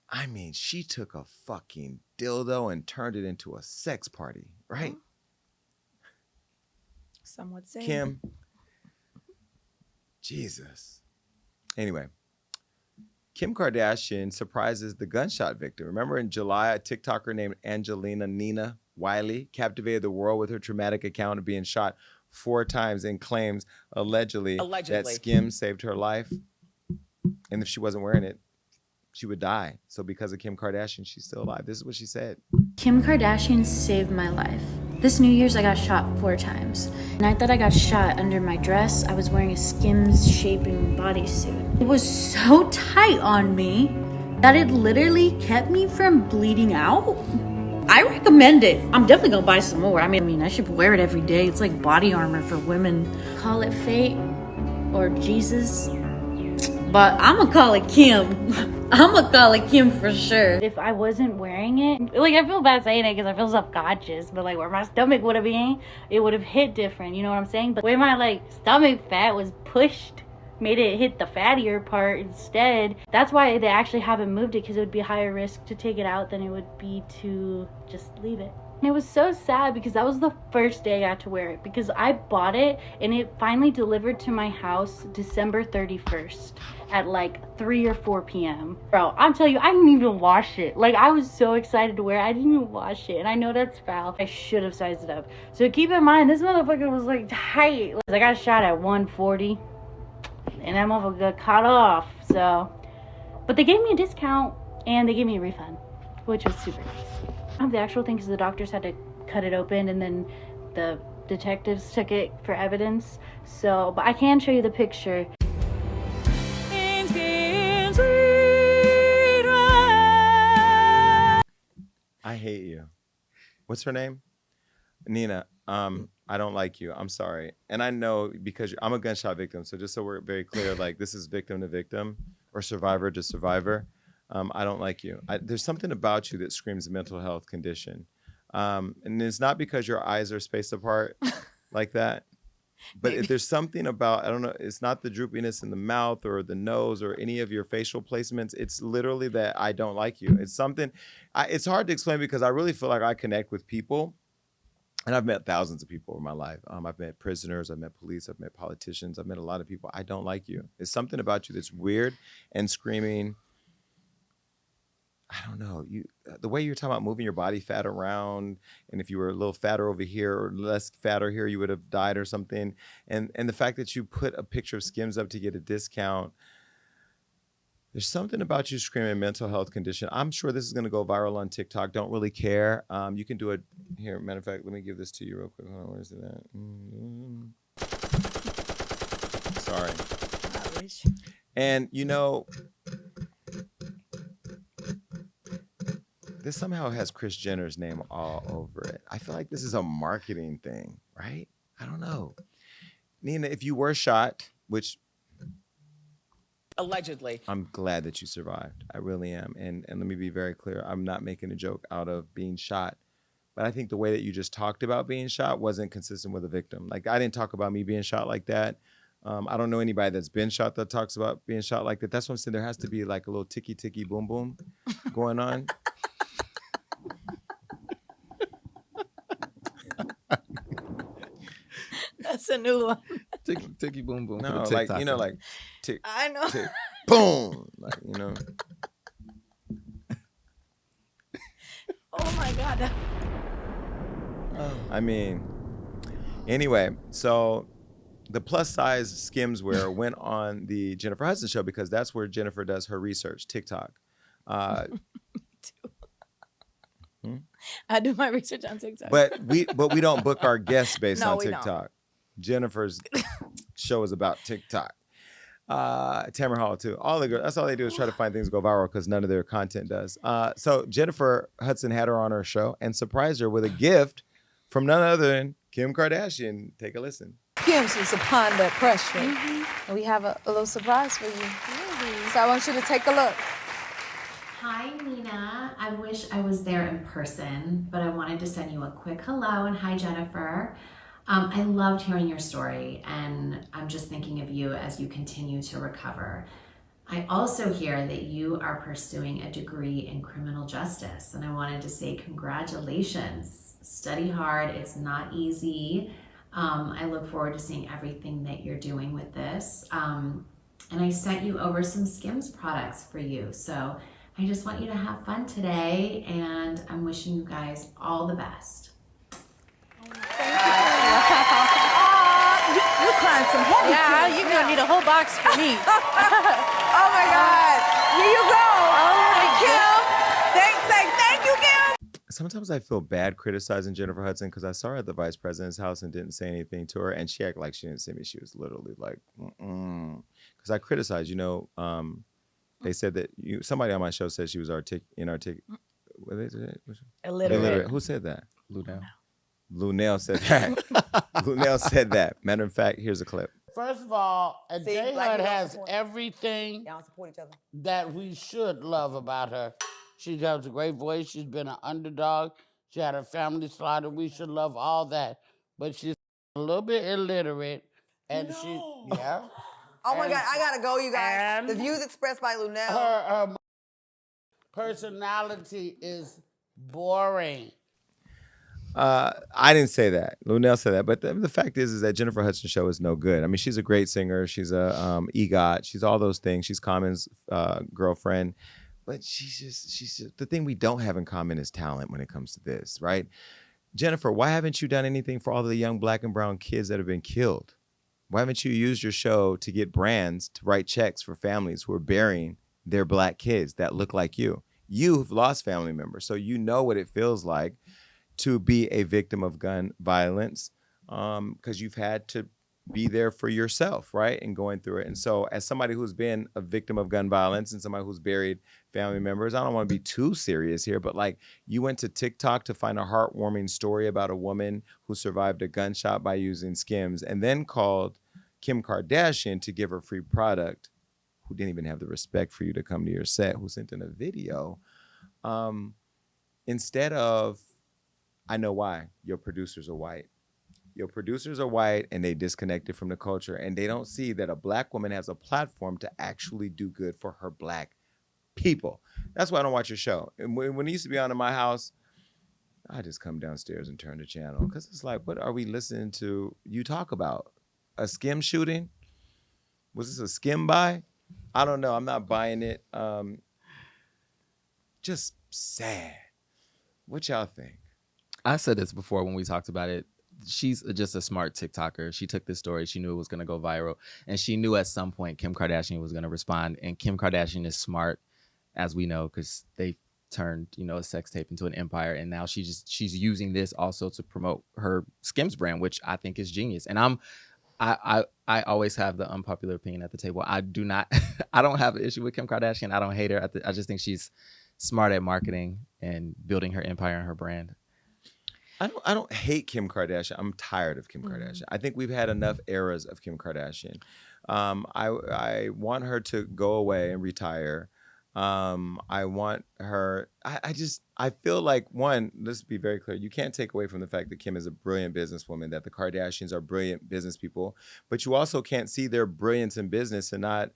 I mean, she took a fucking dildo and turned it into a sex party, right?
Some would say.
Kim. Jesus. Anyway, Kim Kardashian surprises the gunshot victim. Remember in July, a TikToker named Angelina Nina Wiley captivated the world with her traumatic account of being shot 4 times and claims allegedly that SKIMS saved her life. And if she wasn't wearing it, she would die. So because of Kim Kardashian, she's still alive. This is what she said.
Kim Kardashian saved my life. This New Year's, I got shot 4 times. The night that I got shot, under my dress, I was wearing a SKIMS shaping bodysuit. It was so tight on me that it literally kept me from bleeding out. I recommend it. I'm definitely gonna buy some more. I mean, I should wear it every day. It's like body armor for women. Call it fate or Jesus, but I'm gonna call it Kim. I'm gonna call it Kim for sure. If I wasn't wearing it, like, I feel bad saying it because I feel self-conscious, but like where my stomach would have been, it would have hit different, you know what I'm saying? But where my like stomach fat was pushed, made it hit the fattier part instead. That's why they actually haven't moved it, because it would be higher risk to take it out than it would be to just leave it. And it was so sad because that was the first day I got to wear it, because I bought it and it finally delivered to my house December 31st at like 3 or 4 p.m. Bro, I'm telling you, I didn't even wash it. Like, I was so excited to wear it, I didn't even wash it. And I know that's foul. I should have sized it up. So keep in mind, this motherfucker was like tight. Like, I got shot at 140 and that motherfucker got cut off. So, but they gave me a discount and they gave me a refund, which was super nice. The actual thing, because the doctors had to cut it open and then the detectives took it for evidence. So, but I can show you the picture.
I hate you. What's her name? Nina. I don't like you. I'm sorry. And I know, because I'm a gunshot victim. So just so we're very clear, like, this is victim to victim or survivor to survivor. I don't like you. There's something about you that screams mental health condition. And it's not because your eyes are spaced apart like that. But there's something about, I don't know, it's not the droopiness in the mouth or the nose or any of your facial placements. It's literally that I don't like you. It's something, it's hard to explain, because I really feel like I connect with people. And I've met thousands of people in my life. I've met prisoners, I've met police, I've met politicians, I've met a lot of people. I don't like you. It's something about you that's weird and screaming. I don't know, the way you're talking about moving your body fat around, and if you were a little fatter over here or less fatter here, you would have died or something. And the fact that you put a picture of SKIMS up to get a discount, there's something about you screaming mental health condition. I'm sure this is going to go viral on TikTok. Don't really care. You can do it here. Matter of fact, let me give this to you real quick. Hold on, where's it at? Sorry. And you know, this somehow has Kris Jenner's name all over it. I feel like this is a marketing thing, right? I don't know. Nina, if you were shot, which
allegedly,
I'm glad that you survived. I really am. And let me be very clear. I'm not making a joke out of being shot. But I think the way that you just talked about being shot wasn't consistent with a victim. Like, I didn't talk about me being shot like that. I don't know anybody that's been shot that talks about being shot like that. That's what I'm saying. There has to be like a little ticky, ticky, boom, boom going on.
That's a new one.
Ticky boom boom.
No, like, you know, like tick,
I know.
tick, boom. Like, you know.
Oh my God.
I mean, anyway, so the plus size SKIMS wear went on the Jennifer Hudson show, because that's where Jennifer does her research, TikTok.
I do my research on TikTok.
But we don't book our guests based
No,
on
we don't.
TikTok. Jennifer's show is about TikTok. Tamara Hall too. All the girls, that's all they do is try to find things go viral because none of their content does. So Jennifer Hudson had her on her show and surprised her with a gift from none other than Kim Kardashian. Take a listen.
Skims was upon that pressure. And we have a little surprise for you. So I want you to take a look.
Hi, Nina. I wish I was there in person, but I wanted to send you a quick hello and hi, Jennifer. I loved hearing your story, and I'm just thinking of you as you continue to recover. I also hear that you are pursuing a degree in criminal justice, and I wanted to say congratulations. Study hard. It's not easy. I look forward to seeing everything that you're doing with this. And I sent you over some Skims products for you. So I just want you to have fun today, and I'm wishing you guys all the best.
You crying some heavy tears.
You're gonna need a whole box for me.
Oh my God. Here you go. Kim. Thank you, Kim.
Sometimes I feel bad criticizing Jennifer Hudson because I saw her at the vice president's house and didn't say anything to her, and she acted like she didn't see me. She was literally like, because I criticized. They said that somebody on my show said she was inarticulate.
Illiterate.
Who said that?
Lunel.
Lunel said that. Lunel said that. Matter of fact, here's a clip.
First of all, J Hud has everything
Y'all support each other.
that we should love about her. She has a great voice. She's been an underdog. She had her family slaughtered. We should love all that. But she's a little bit illiterate. And
Oh my God, I gotta go, you guys. The views expressed by Lunel.
Her personality is boring.
I didn't say that. Lunel said that. But the fact is that Jennifer Hudson's show is no good. I mean, she's a great singer. She's a EGOT. She's all those things. She's Common's girlfriend. But she's just the thing we don't have in common is talent when it comes to this, right? Jennifer, why haven't you done anything for all of the young black and brown kids that have been killed? Why haven't you used your show to get brands to write checks for families who are burying their black kids that look like you? You've lost family members, so you know what it feels like to be a victim of gun violence because you've had to be there for yourself, right? And going through it. And so as somebody who's been a victim of gun violence and somebody who's buried family members, I don't want to be too serious here, but like you went to TikTok to find a heartwarming story about a woman who survived a gunshot by using Skims and then called Kim Kardashian to give her free product, who didn't even have the respect for you to come to your set, who sent in a video. Instead of, I know why, your producers are white. Your producers are white and they disconnected from the culture and they don't see that a black woman has a platform to actually do good for her black people. That's why I don't watch your show. And when it used to be on in my house, I just come downstairs and turn the channel because it's like, what are we listening to you talk about? A skim shooting? Was this a skim buy? I don't know. I'm not buying it. Just sad. What y'all think?
I said this before when we talked about it. She's just a smart TikToker. She took this story. She knew it was going to go viral. And she knew at some point Kim Kardashian was going to respond. And Kim Kardashian is smart, as we know, because they turned, a sex tape into an empire. And now she's using this also to promote her Skims brand, which I think is genius. And I always have the unpopular opinion at the table. I don't have an issue with Kim Kardashian. I don't hate her. I just think she's smart at marketing and building her empire and her brand.
I don't hate Kim Kardashian. I'm tired of Kim Kardashian. I think we've had enough eras of Kim Kardashian. I want her to go away and retire. I want her. I feel like, one, let's be very clear. You can't take away from the fact that Kim is a brilliant businesswoman, that the Kardashians are brilliant business people, but you also can't see their brilliance in business and not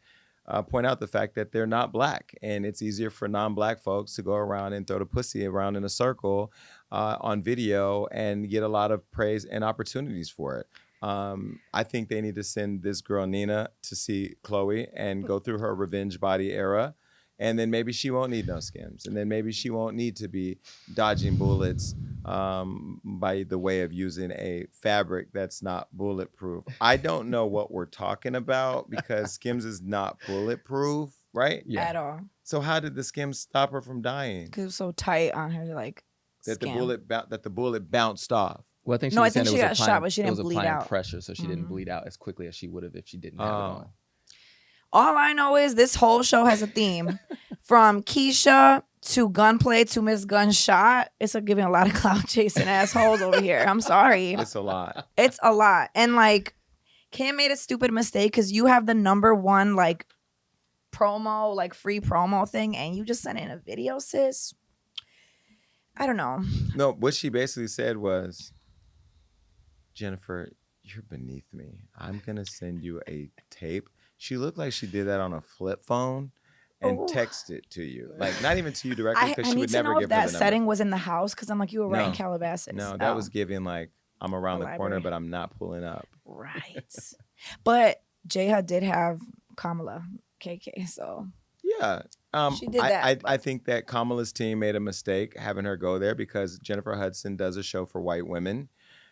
point out the fact that they're not black. And it's easier for non-black folks to go around and throw the pussy around in a circle on video and get a lot of praise and opportunities for it. I think they need to send this girl Nina to see Khloe and go through her revenge body era. And then maybe she won't need no Skims. And then maybe she won't need to be dodging bullets by the way of using a fabric that's not bulletproof. I don't know what we're talking about because Skims is not bulletproof, right?
At all.
So how did the SKIMS stop her from dying?
Because it was so tight on her, like,
That the
scam.
bullet bounced off.
Well, I think she
No,
was
I think
saying
she
it
got
was
shot, but she
it was
didn't bleed
applying
out.
pressure, so she didn't bleed out as quickly as she would have if she didn't have it on.
All I know is this whole show has a theme. From Keshia to GunPlay to Miss Gunshot. It's giving a lot of clout chasing assholes over here. I'm sorry.
It's a lot.
It's a lot. And like, Kim made a stupid mistake because you have the #1 like promo, like free promo thing, and you just sent in a video, sis. I don't know.
No, what she basically said was, Jennifer, you're beneath me. I'm going to send you a tape. She looked like she did that on a flip phone and text it to you. Like, not even to you directly, because she would never give her the
that
number.
setting was in the house, because I'm like, you were right in Calabasas.
No, that was giving like, I'm around the corner,
library.
but I'm not pulling up.
Right. But Jaya did have Kamala KK, so.
Yeah.
She did that.
I think that Kamala's team made a mistake having her go there, because Jennifer Hudson does a show for white women,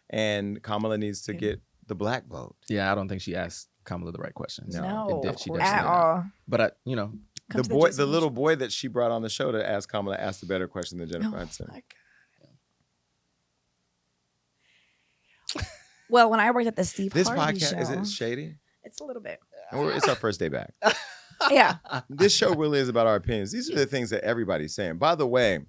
and Kamala needs to get the black vote.
Yeah, I don't think she asked Kamala the right questions.
No,
it did. She
at all.
But you know,
The little boy that she brought on the show to ask Kamala asked a better question than Jennifer Hudson.
My God. Well, when I worked at the Steve
This
Harvey
podcast,
show,
is it shady?
It's a little bit.
It's our first day back.
Yeah.
This show really is about our opinions. These are the things that everybody's saying. By the way,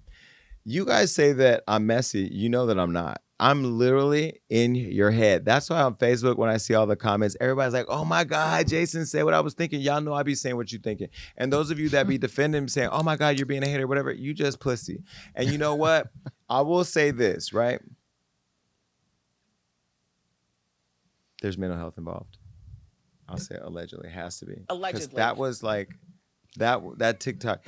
you guys say that I'm messy. You know that I'm not. I'm literally in your head. That's why on Facebook, when I see all the comments, everybody's like, oh my God, Jason said what I was thinking. Y'all know I be saying what you thinking. And those of you that be defending saying, oh my God, you're being a hater, whatever, you just pussy. And you know what? I will say this, right? There's mental health involved. I'll say allegedly. It has to be.
Allegedly.
Because that was like, that TikTok.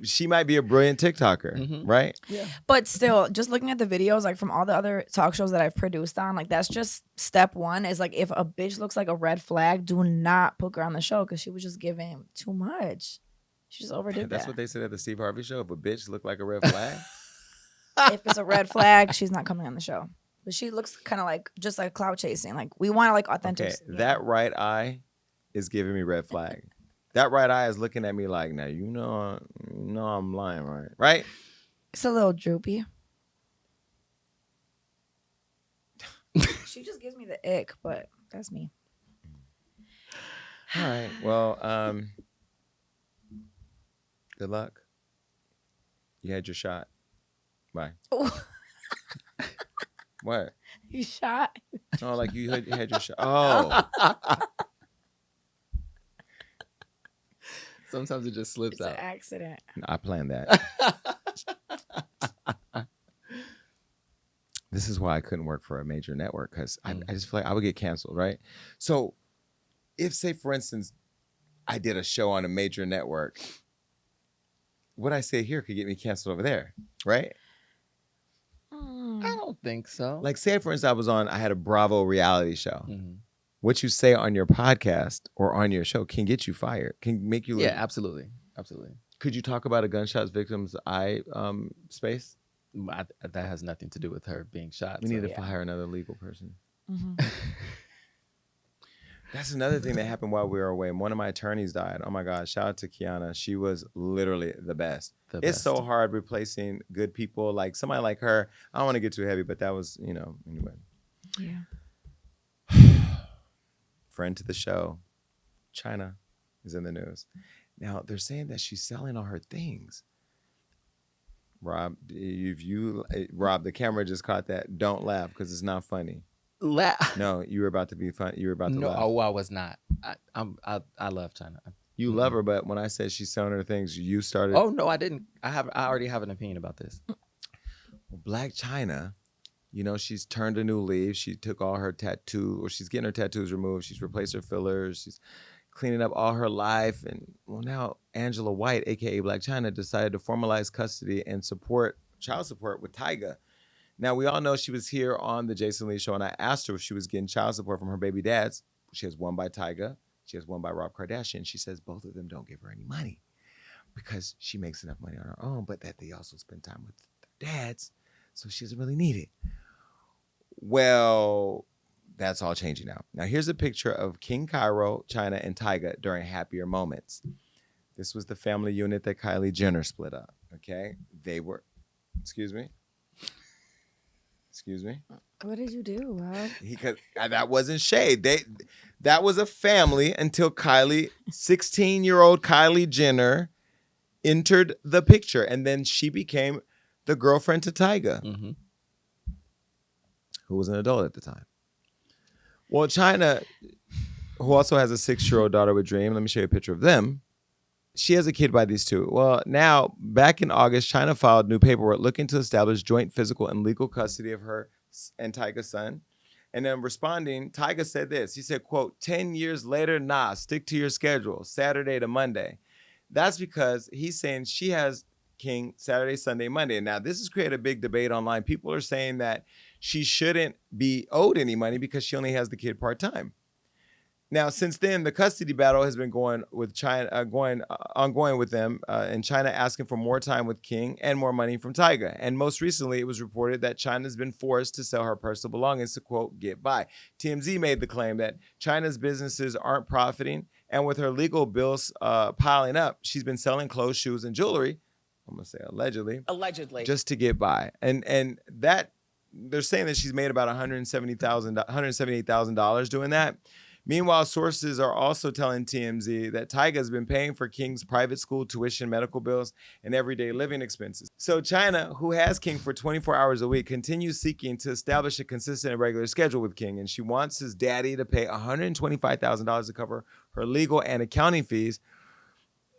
She might be a brilliant TikToker, right?
Yeah. But still, just looking at the videos, like from all the other talk shows that I've produced on, like that's just step one. Is like, if a bitch looks like a red flag, do not put her on the show, because she was just giving too much. She just overdid
That's
that.
what they said at the Steve Harvey show. If a bitch look like a red flag,
If it's a red flag, she's not coming on the show. But she looks kind of like just like clout chasing. Like, we want like authentic.
okay, that right eye is giving me red flag. That right eye is looking at me like, now you know I'm lying, right? Right?
It's a little droopy. She just gives me the ick, but that's me.
All right. Well, good luck. You had your shot. Bye. What?
You shot?
Oh, like you had your shot. Oh.
Sometimes it just slips out.
It's an accident.
I planned that. This is why I couldn't work for a major network, because I just feel like I would get canceled, right? So if, say, for instance, I did a show on a major network, what I say here could get me canceled over there, right?
I don't think so.
Like, say, for instance, I had a Bravo reality show. What you say on your podcast or on your show can get you fired, can make you.
Yeah, absolutely. Absolutely.
Could you talk about a gunshot victim's eye space?
That has nothing to do with her being shot.
We need to fire another legal person.
Mm-hmm.
That's another thing that happened while we were away. One of my attorneys died. Oh my God. Shout out to Kiana. She was literally the best. It's so hard replacing good people. Like somebody like her. I don't want to get too heavy, but that was, anyway.
Yeah.
Friend to the show, China, is in the news. Now, they're saying that she's selling all her things. Rob, Rob, the camera just caught that. Don't laugh, because it's not funny.
Laugh?
No, you were about to be fun. You were about to laugh.
No, I was not. I love China.
You love her, but when I said she's selling her things, you started.
Oh no, I didn't. I already have an opinion about this.
Well, Blac Chyna, she's turned a new leaf. She took all her she's getting her tattoos removed. She's replaced her fillers. She's cleaning up all her life. And well, now Angela White, aka Blac Chyna, decided to formalize custody and child support with Tyga. Now, we all know she was here on the Jason Lee show, and I asked her if she was getting child support from her baby dads. She has one by Tyga. She has one by Rob Kardashian. She says both of them don't give her any money because she makes enough money on her own, but that they also spend time with their dads, so she doesn't really need it. Well, that's all changing now. Now, here's a picture of King Cairo, China, and Tyga during happier moments. This was the family unit that Kylie Jenner split up. Okay, they were. Excuse me.
What did you do, Rob?
That wasn't shade. That was a family until 16-year-old Kylie Jenner entered the picture, and then she became the girlfriend to Tyga, who was an adult at the time. Well, Chyna, who also has a 6-year-old daughter with Dream, let me show you a picture of them. She has a kid by these two. Well, now, back in August, Chyna filed new paperwork looking to establish joint physical and legal custody of her and Tyga's son. And then responding, Tyga said this. He said, quote, 10 years later, nah, stick to your schedule, Saturday to Monday. That's because he's saying she has King Saturday, Sunday, Monday. And now this has created a big debate online. People are saying that she shouldn't be owed any money because she only has the kid part-time. Now, since then, the custody battle has been going with Chyna, ongoing with them, and Chyna asking for more time with King and more money from Tyga. And most recently, it was reported that Chyna's been forced to sell her personal belongings to, quote, get by. TMZ made the claim that Chyna's businesses aren't profiting, and with her legal bills piling up, she's been selling clothes, shoes, and jewelry. I'm gonna say allegedly, just to get by. And that they're saying that she's made about $178,000 doing that. Meanwhile, sources are also telling TMZ that Tyga has been paying for King's private school tuition, medical bills, and everyday living expenses. So Chyna, who has King for 24 hours a week, continues seeking to establish a consistent and regular schedule with King, and she wants his daddy to pay $125,000 to cover her legal and accounting fees.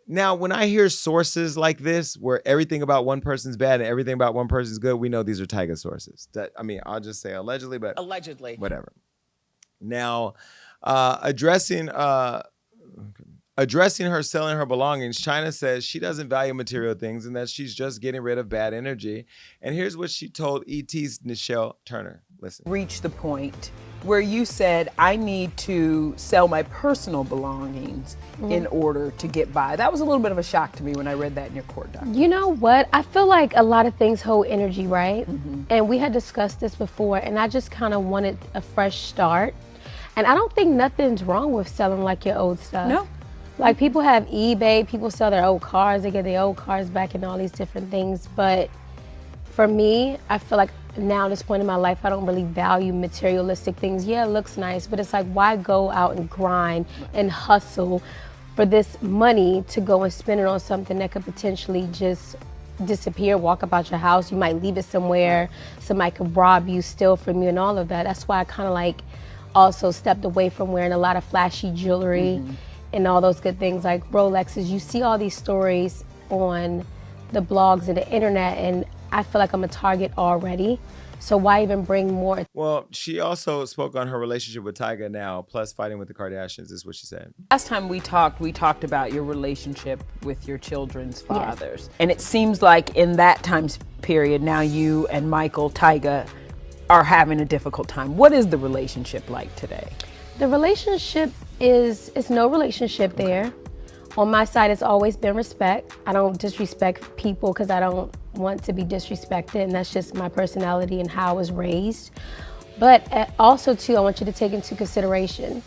Now, when I hear sources like this, where everything about one person's bad and everything about one person's good, we know these are Tyga sources. I'll just say allegedly, but whatever. Now, addressing her selling her belongings, Chyna says she doesn't value material things and that she's just getting rid of bad energy. And here's what she told ET's Nichelle Turner. Listen.
Reached the point where you said, I need to sell my personal belongings in order to get by. That was a little bit of a shock to me when I read that in your court document.
You know what? I feel like a lot of things hold energy, right? And we had discussed this before, and I just kind of wanted a fresh start. And I don't think nothing's wrong with selling like your old stuff.
No.
Like people have eBay, people sell their old cars, they get their old cars back and all these different things. But for me, I feel like now at this point in my life, I don't really value materialistic things. Yeah, it looks nice, but it's like, why go out and grind and hustle for this money to go and spend it on something that could potentially just disappear, walk about your house. You might leave it somewhere, somebody could rob you, steal from you and all of that. That's why I kind of like also stepped away from wearing a lot of flashy jewelry and all those good things like Rolexes. You see all these stories on the blogs and the internet, and I feel like I'm a target already. So why even bring more?
Well, she also spoke on her relationship with Tyga now, plus fighting with the Kardashians, is what she said.
Last time we talked about your relationship with your children's fathers. Yes. And it seems like in that time period, now you and Michael, Tyga, are having a difficult time. What is the relationship like today?
The relationship is no relationship there. On my side, it's always been respect. I don't disrespect people because I don't want to be disrespected, and that's just my personality and how I was raised. But also too, I want you to take into consideration,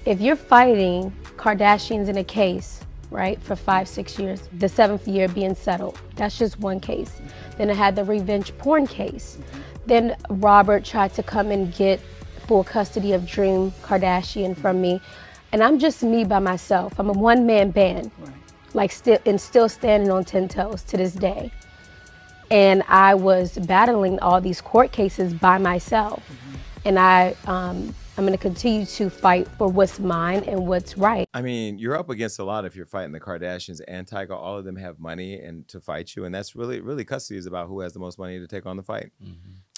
if you're fighting Kardashians in a case, right, for 5-6 years, the 7th year being settled, that's just one case. Then I had the revenge porn case. Then Robert tried to come and get full custody of Dream Kardashian from me. And I'm just me by myself. I'm a one-man band, like still standing on 10 toes to this day. And I was battling all these court cases by myself. And I'm gonna continue to fight for what's mine and what's right.
I mean, you're up against a lot if you're fighting the Kardashians and Tyga. All of them have money and to fight you. And that's really custody is about who has the most money to take on the fight.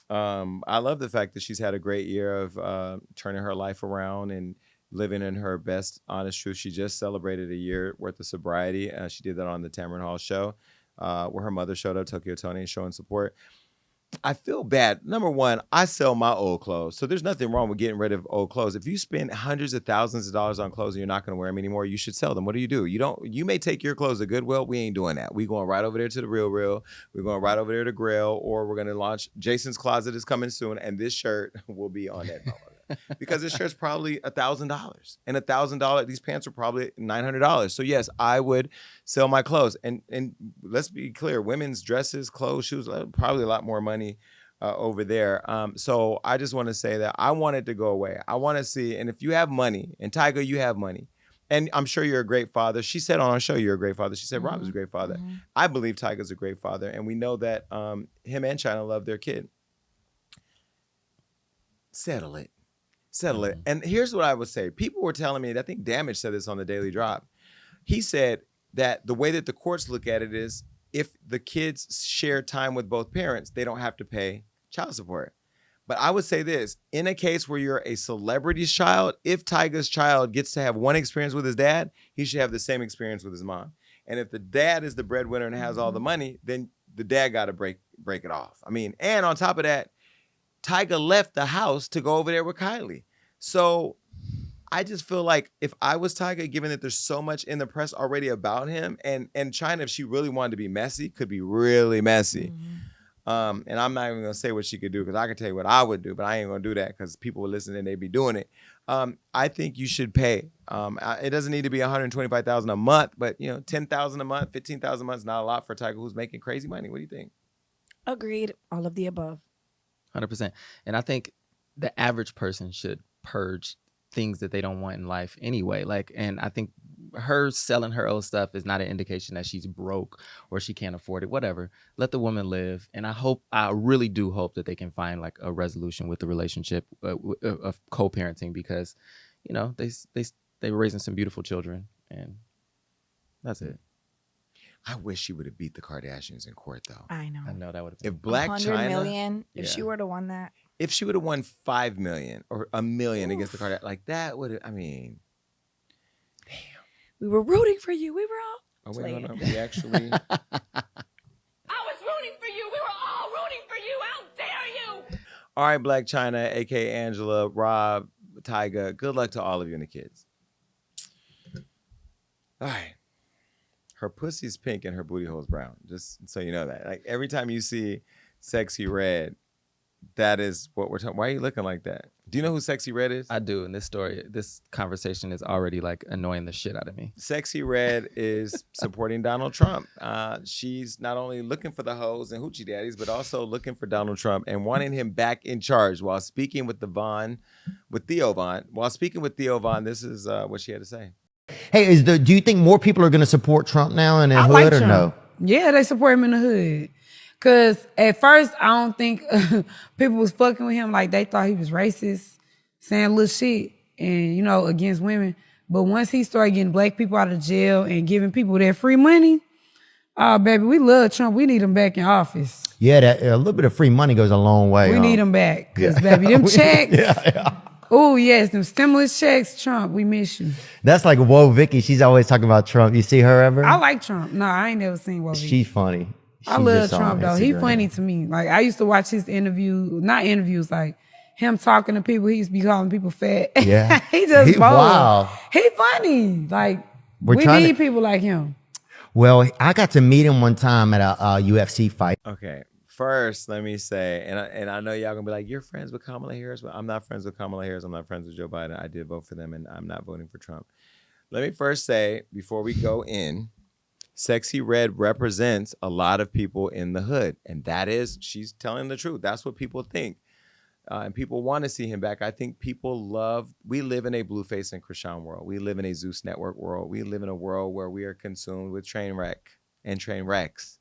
I love the fact that she's had a great year of turning her life around and living in her best, honest truth. She just celebrated a year worth of sobriety. She did that on the Tamron Hall show, where her mother showed up, Tokyo Tony, showing support. I feel bad. Number one, I sell my old clothes, so there's nothing wrong with getting rid of old clothes. If you spend hundreds of thousands of dollars on clothes and you're not going to wear them anymore, you should sell them. What do? You may take your clothes to Goodwill. We ain't doing that. We going right over there to the Real. We're going right over there to Grail, or we're going to launch Jason's Closet is coming soon, and this shirt will be on that. because this shirt's probably $1,000, and $1,000, these pants are probably $900. So yes, I would sell my clothes. And let's be clear, women's dresses, clothes, shoes, probably a lot more money over there. So I just want to say that I want it to go away. I want to see, and if you have money, and Tyga, you have money, and I'm sure you're a great father. She said on our show, you're a great father. She said Rob is a great father. I believe Tyga's a great father, and we know that him and Chyna love their kid. Settle it. Settle it. And here's what I would say. People were telling me, I think Damage said this on the Daily Drop. He said that the way that the courts look at it is if the kids share time with both parents, they don't have to pay child support. But I would say this, in a case where you're a celebrity's child, if Tyga's child gets to have one experience with his dad, he should have the same experience with his mom. And if the dad is the breadwinner and has all the money, then the dad got to break it off. I mean, and on top of that, Tyga left the house to go over there with Kylie. So I just feel like if I was Tyga, given that there's so much in the press already about him, and Chyna, if she really wanted to be messy, could be really messy. And I'm not even gonna say what she could do, because I can tell you what I would do, but I ain't gonna do that because people will listen and they be doing it. I think you should pay. It doesn't need to be $125,000 a month, but $10,000 a month, $15,000 a month is not a lot for Tyga, who's making crazy money. What do you think?
Agreed. All of the above.
100%. And I think the average person should purge things that they don't want in life anyway. And I think her selling her old stuff is not an indication that she's broke or she can't afford it, whatever. Let the woman live. And I really do hope that they can find like a resolution with the relationship of co-parenting, because, they were raising some beautiful children, and that's it.
I wish she would have beat the Kardashians in court, though.
I know.
I know that would have been.
If Blac Chyna,
$100 million, if she were to won that.
If she would have won $5 million or $1 million against the Kardashians, like that would have, damn.
We were rooting for you. We were all.
Oh, wait, no, we actually.
I was rooting for you. We were all rooting for you. How dare you?
All right, Blac Chyna, a.k.a. Angela, Rob, Tyga, good luck to all of you and the kids. All right. Her pussy's pink and her booty hole's brown, just so you know that. Like, every time you see Sexyy Red, that is what we're talking. Why are you looking like that? Do you know who Sexyy Red is?
I do. And this conversation is already like annoying the shit out of me.
Sexyy Red is supporting Donald Trump. She's not only looking for the hoes and hoochie daddies, but also looking for Donald Trump and wanting him back in charge. While speaking with Theo Von, this is what she had to say.
Hey, do you think more people are going to support Trump now in the hood
like
or
Trump.
no?
Yeah, they support him in the hood. Cause at first I don't think people was fucking with him, like they thought he was racist, saying little shit and against women. But once he started getting black people out of jail and giving people their free money, oh baby, we love Trump. We need him back in office.
Yeah, a little bit of free money goes a long way.
We need him back. Cause baby, them checks. Oh yes, them stimulus checks, Trump, we miss you.
That's like Whoa Vicky. She's always talking about Trump. You see her ever?
I like Trump. No, I ain't never seen Whoa Vicky.
She's funny.
I love Trump though. He funny to me. Like I used to watch his not interviews, like him talking to people. He used to be calling people fat.
Yeah.
He just bold.
Wow.
He funny. Like we need people like him.
Well, I got to meet him one time at a UFC fight.
Okay. First, let me say, and I know y'all gonna be like, you're friends with Kamala Harris, but I'm not friends with Kamala Harris. I'm not friends with Joe Biden. I did vote for them, and I'm not voting for Trump. Let me first say, before we go in, Sexyy Red represents a lot of people in the hood, and she's telling the truth. That's what people think, and people want to see him back. I think we live in a Blueface and Krishan world. We live in a Zeus Network world. We live in a world where we are consumed with train wreck and train wrecks.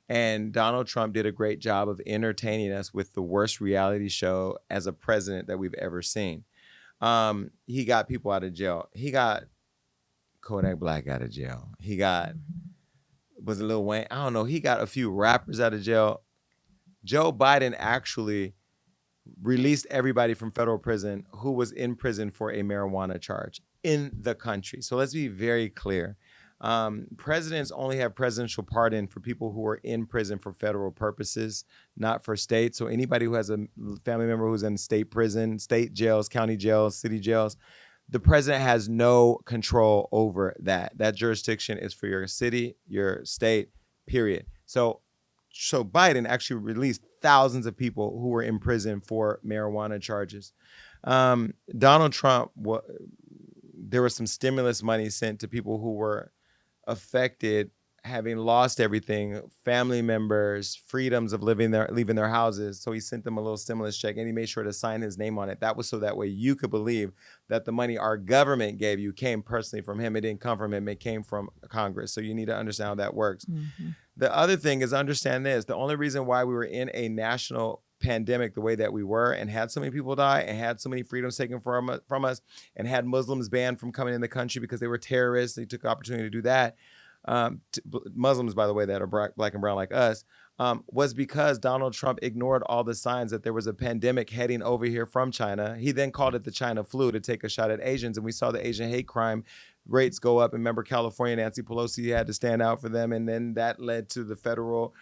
And Donald Trump did a great job of entertaining us with the worst reality show as a president that we've ever seen. He got people out of jail. He got Kodak Black out of jail. He got, was it Lil Wayne? I don't know. He got a few rappers out of jail. Joe Biden actually released everybody from federal prison who was in prison for a marijuana charge in the country. So let's be very clear. Presidents only have presidential pardon for people who are in prison for federal purposes, not for state. So anybody who has a family member who's in state prison, state jails, county jails, city jails, the president has no control over that. That jurisdiction is for your city, your state, period. So So Biden actually released thousands of people who were in prison for marijuana charges. Donald Trump, there was some stimulus money sent to people who were affected, having lost everything, family members, freedoms of leaving their houses. So he sent them a little stimulus check, and he made sure to sign his name on it. That was so that way you could believe that the money our government gave you came personally from him. It didn't come from him. It came from Congress. So you need to understand how that works.
Mm-hmm.
The other thing is understand this. The only reason why we were in a national pandemic the way that we were and had so many people die and had so many freedoms taken from us and had Muslims banned from coming in the country because they were terrorists. They took the opportunity to do that. Muslims, by the way, that are black and brown like us, was because Donald Trump ignored all the signs that there was a pandemic heading over here from China. He then called it the China flu to take a shot at Asians, and we saw the Asian hate crime rates go up. And remember, California, Nancy Pelosi had to stand out for them, and then that led to the federal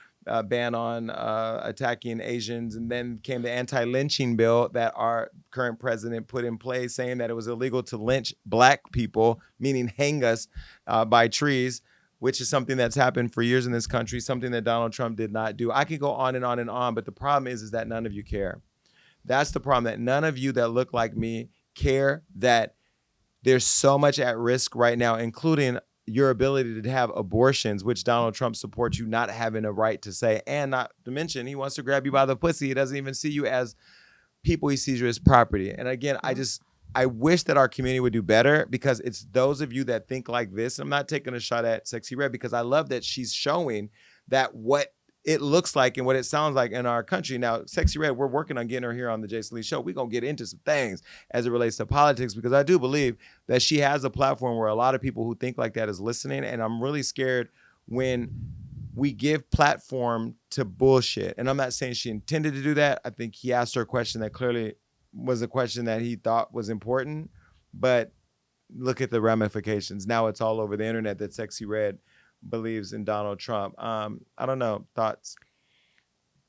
ban on attacking Asians, and then came the anti-lynching bill that our current president put in place, saying that it was illegal to lynch black people, meaning hang us by trees, which is something that's happened for years in this country, something that Donald Trump did not do. I could go on and on and on, but the problem is that none of you care. That's the problem, that none of you that look like me care that there's so much at risk right now, including your ability to have abortions, which Donald Trump supports you not having a right to say, and not to mention he wants to grab you by the pussy. He doesn't even see you as people. He sees you as property. And again, I wish that our community would do better, because it's those of you that think like this. I'm not taking a shot at Sexyy Red, because I love that she's showing that what it looks like and what it sounds like in our country. Now, Sexyy Red, we're working on getting her here on the Jason Lee Show. We're going to get into some things as it relates to politics, because I do believe that she has a platform where a lot of people who think like that is listening. And I'm really scared when we give platform to bullshit. And I'm not saying she intended to do that. I think he asked her a question that clearly was a question that he thought was important, but look at the ramifications. Now it's all over the internet that Sexyy Red believes in Donald Trump. I don't know, thoughts?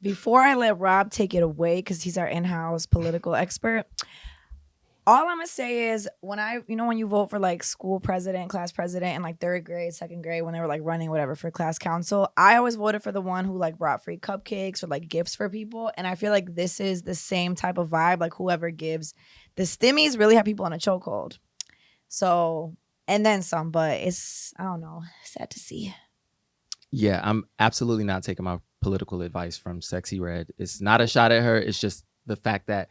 Before I let Rob take it away, because he's our in-house political expert, all I'm gonna say is when you vote for like school president, class president in like 3rd grade, 2nd grade, when they were like running whatever for class council, I always voted for the one who like brought free cupcakes or like gifts for people. And I feel like this is the same type of vibe. Like whoever gives the stimmies really have people in a chokehold. So, and then some, but it's, I don't know, sad to see.
Yeah, I'm absolutely not taking my political advice from Sexyy Red. It's not a shot at her. It's just the fact that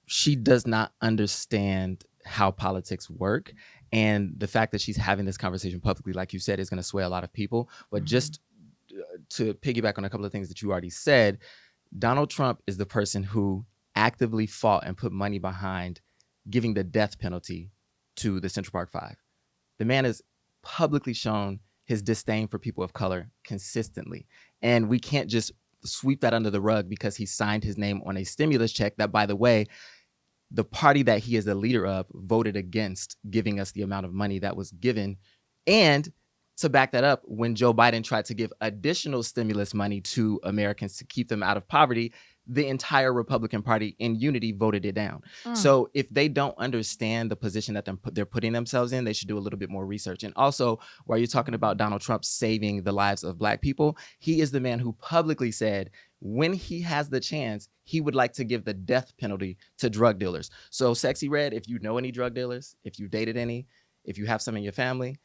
she does not understand how politics work. And the fact that she's having this conversation publicly, like you said, is going to sway a lot of people. But just to piggyback on a couple of things that you already said, Donald Trump is the person who actively fought and put money behind giving the death penalty to the Central Park Five. The man has publicly shown his disdain for people of color consistently. And we can't just sweep that under the rug because he signed his name on a stimulus check that, by the way, the party that he is the leader of voted against giving us the amount of money that was given. And to back that up, when Joe Biden tried to give additional stimulus money to Americans to keep them out of poverty, the entire Republican Party in unity voted it down. So if they don't understand the position that they're putting themselves in, they should do a little bit more research. And also, while you're talking about Donald Trump saving the lives of Black people, he is the man who publicly said when he has the chance, he would like to give the death penalty to drug dealers. So Sexyy Red, if you know any drug dealers, if you dated any, if you have some in your family,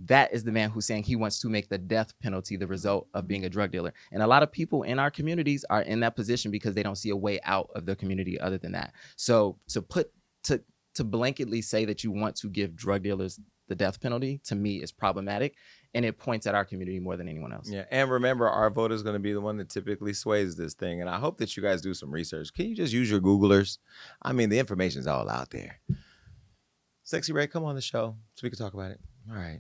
that is the man who's saying he wants to make the death penalty the result of being a drug dealer. And a lot of people in our communities are in that position because they don't see a way out of the community other than that. So to blanketly say that you want to give drug dealers the death penalty, to me, is problematic. And it points at our community more than anyone else.
Yeah, and remember, our vote is going to be the one that typically sways this thing. And I hope that you guys do some research. Can you just use your Googlers? I mean, the information's all out there. Sexyy Red, come on the show so we can talk about it. All right.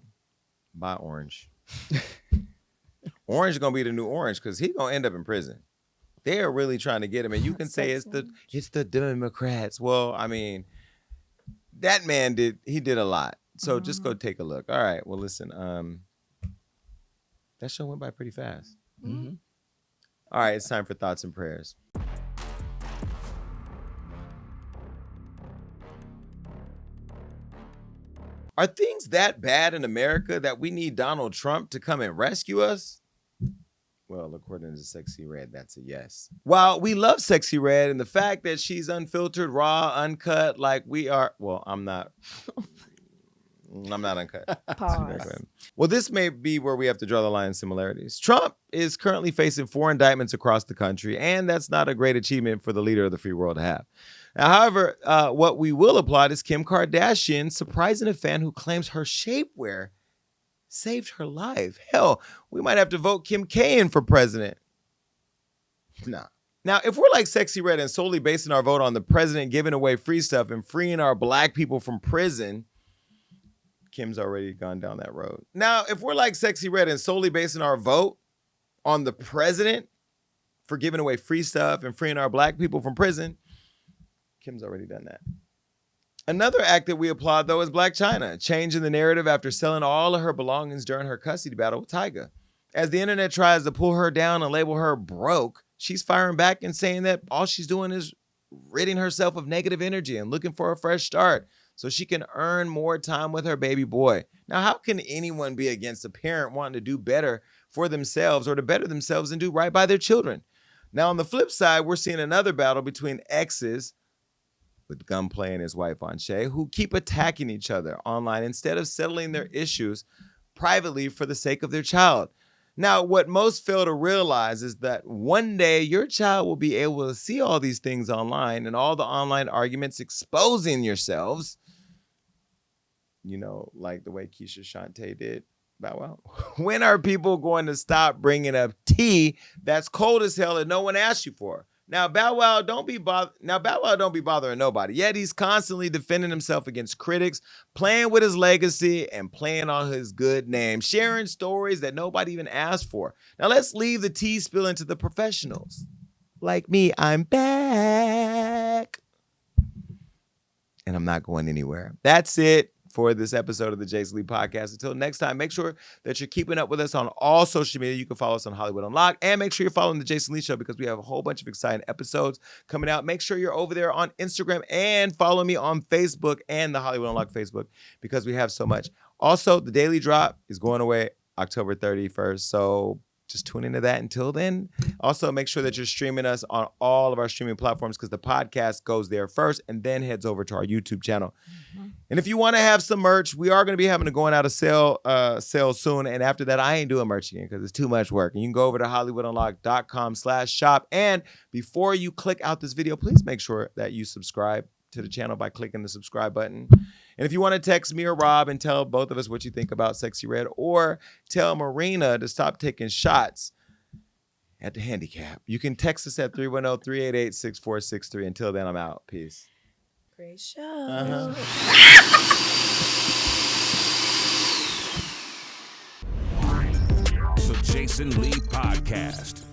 Buy Orange. Orange is going to be the new Orange because he's going to end up in prison. They are really trying to get him. And you can say it's the Democrats. Well, I mean, that man did a lot. So just go take a look. All right. Well, listen, that show went by pretty fast. All right. It's time for thoughts and prayers. Are things that bad in America that we need Donald Trump to come and rescue us? Well, according to Sexyy Red, that's a yes. While we love Sexyy Red and the fact that she's unfiltered, raw, uncut, like we are. Well, I'm not. I'm not uncut.
Pause.
Well, this may be where we have to draw the line in similarities. Trump is currently facing 4 indictments across the country, and that's not a great achievement for the leader of the free world to have. Now, however, what we will applaud is Kim Kardashian surprising a fan who claims her shapewear saved her life. Hell, we might have to vote Kim K in for president. Nah. Now, if we're like Sexyy Red and solely basing our vote on the president giving away free stuff and freeing our black people from prison, Kim's already gone down that road. Now, if we're like Sexyy Red and solely basing our vote on the president for giving away free stuff and freeing our black people from prison, Kim's already done that. Another act that we applaud, though, is Blac Chyna, changing the narrative after selling all of her belongings during her custody battle with Tyga. As the internet tries to pull her down and label her broke, she's firing back and saying that all she's doing is ridding herself of negative energy and looking for a fresh start so she can earn more time with her baby boy. Now, how can anyone be against a parent wanting to do better for themselves or to better themselves and do right by their children? Now, on the flip side, we're seeing another battle between exes with GunPlay and his wife Anshay, who keep attacking each other online instead of settling their issues privately for the sake of their child. Now, what most fail to realize is that one day your child will be able to see all these things online and all the online arguments exposing yourselves, you know, like the way Keshia Chanté did. Bow wow. When are people going to stop bringing up tea that's cold as hell and no one asked you for? Now, Bow Wow don't be bothering nobody. Yet he's constantly defending himself against critics, playing with his legacy and playing on his good name, sharing stories that nobody even asked for. Now, let's leave the tea spilling to the professionals. Like me, I'm back. And I'm not going anywhere. That's it for this episode of the Jason Lee Podcast. Until next time, make sure that you're keeping up with us on all social media. You can follow us on Hollywood Unlocked, and make sure you're following the Jason Lee Show because we have a whole bunch of exciting episodes coming out. Make sure you're over there on Instagram and follow me on Facebook and the Hollywood Unlocked Facebook because we have so much. Also, the Daily Drop is going away October 31st, so just tune into that until then. Also, make sure that you're streaming us on all of our streaming platforms because the podcast goes there first and then heads over to our YouTube channel. Mm-hmm. And if you want to have some merch, we are going to be having a going out of sale soon. And after that, I ain't doing merch again because it's too much work. And you can go over to HollywoodUnlocked.com/shop. And before you click out this video, please make sure that you subscribe to the channel by clicking the subscribe button. And if you want to text me or Rob and tell both of us what you think about Sexyy Red, or tell Marina to stop taking shots at the handicap, you can text us at 310-388-6463. Until then, I'm out. Peace.
Great show.
The Jason Lee Podcast.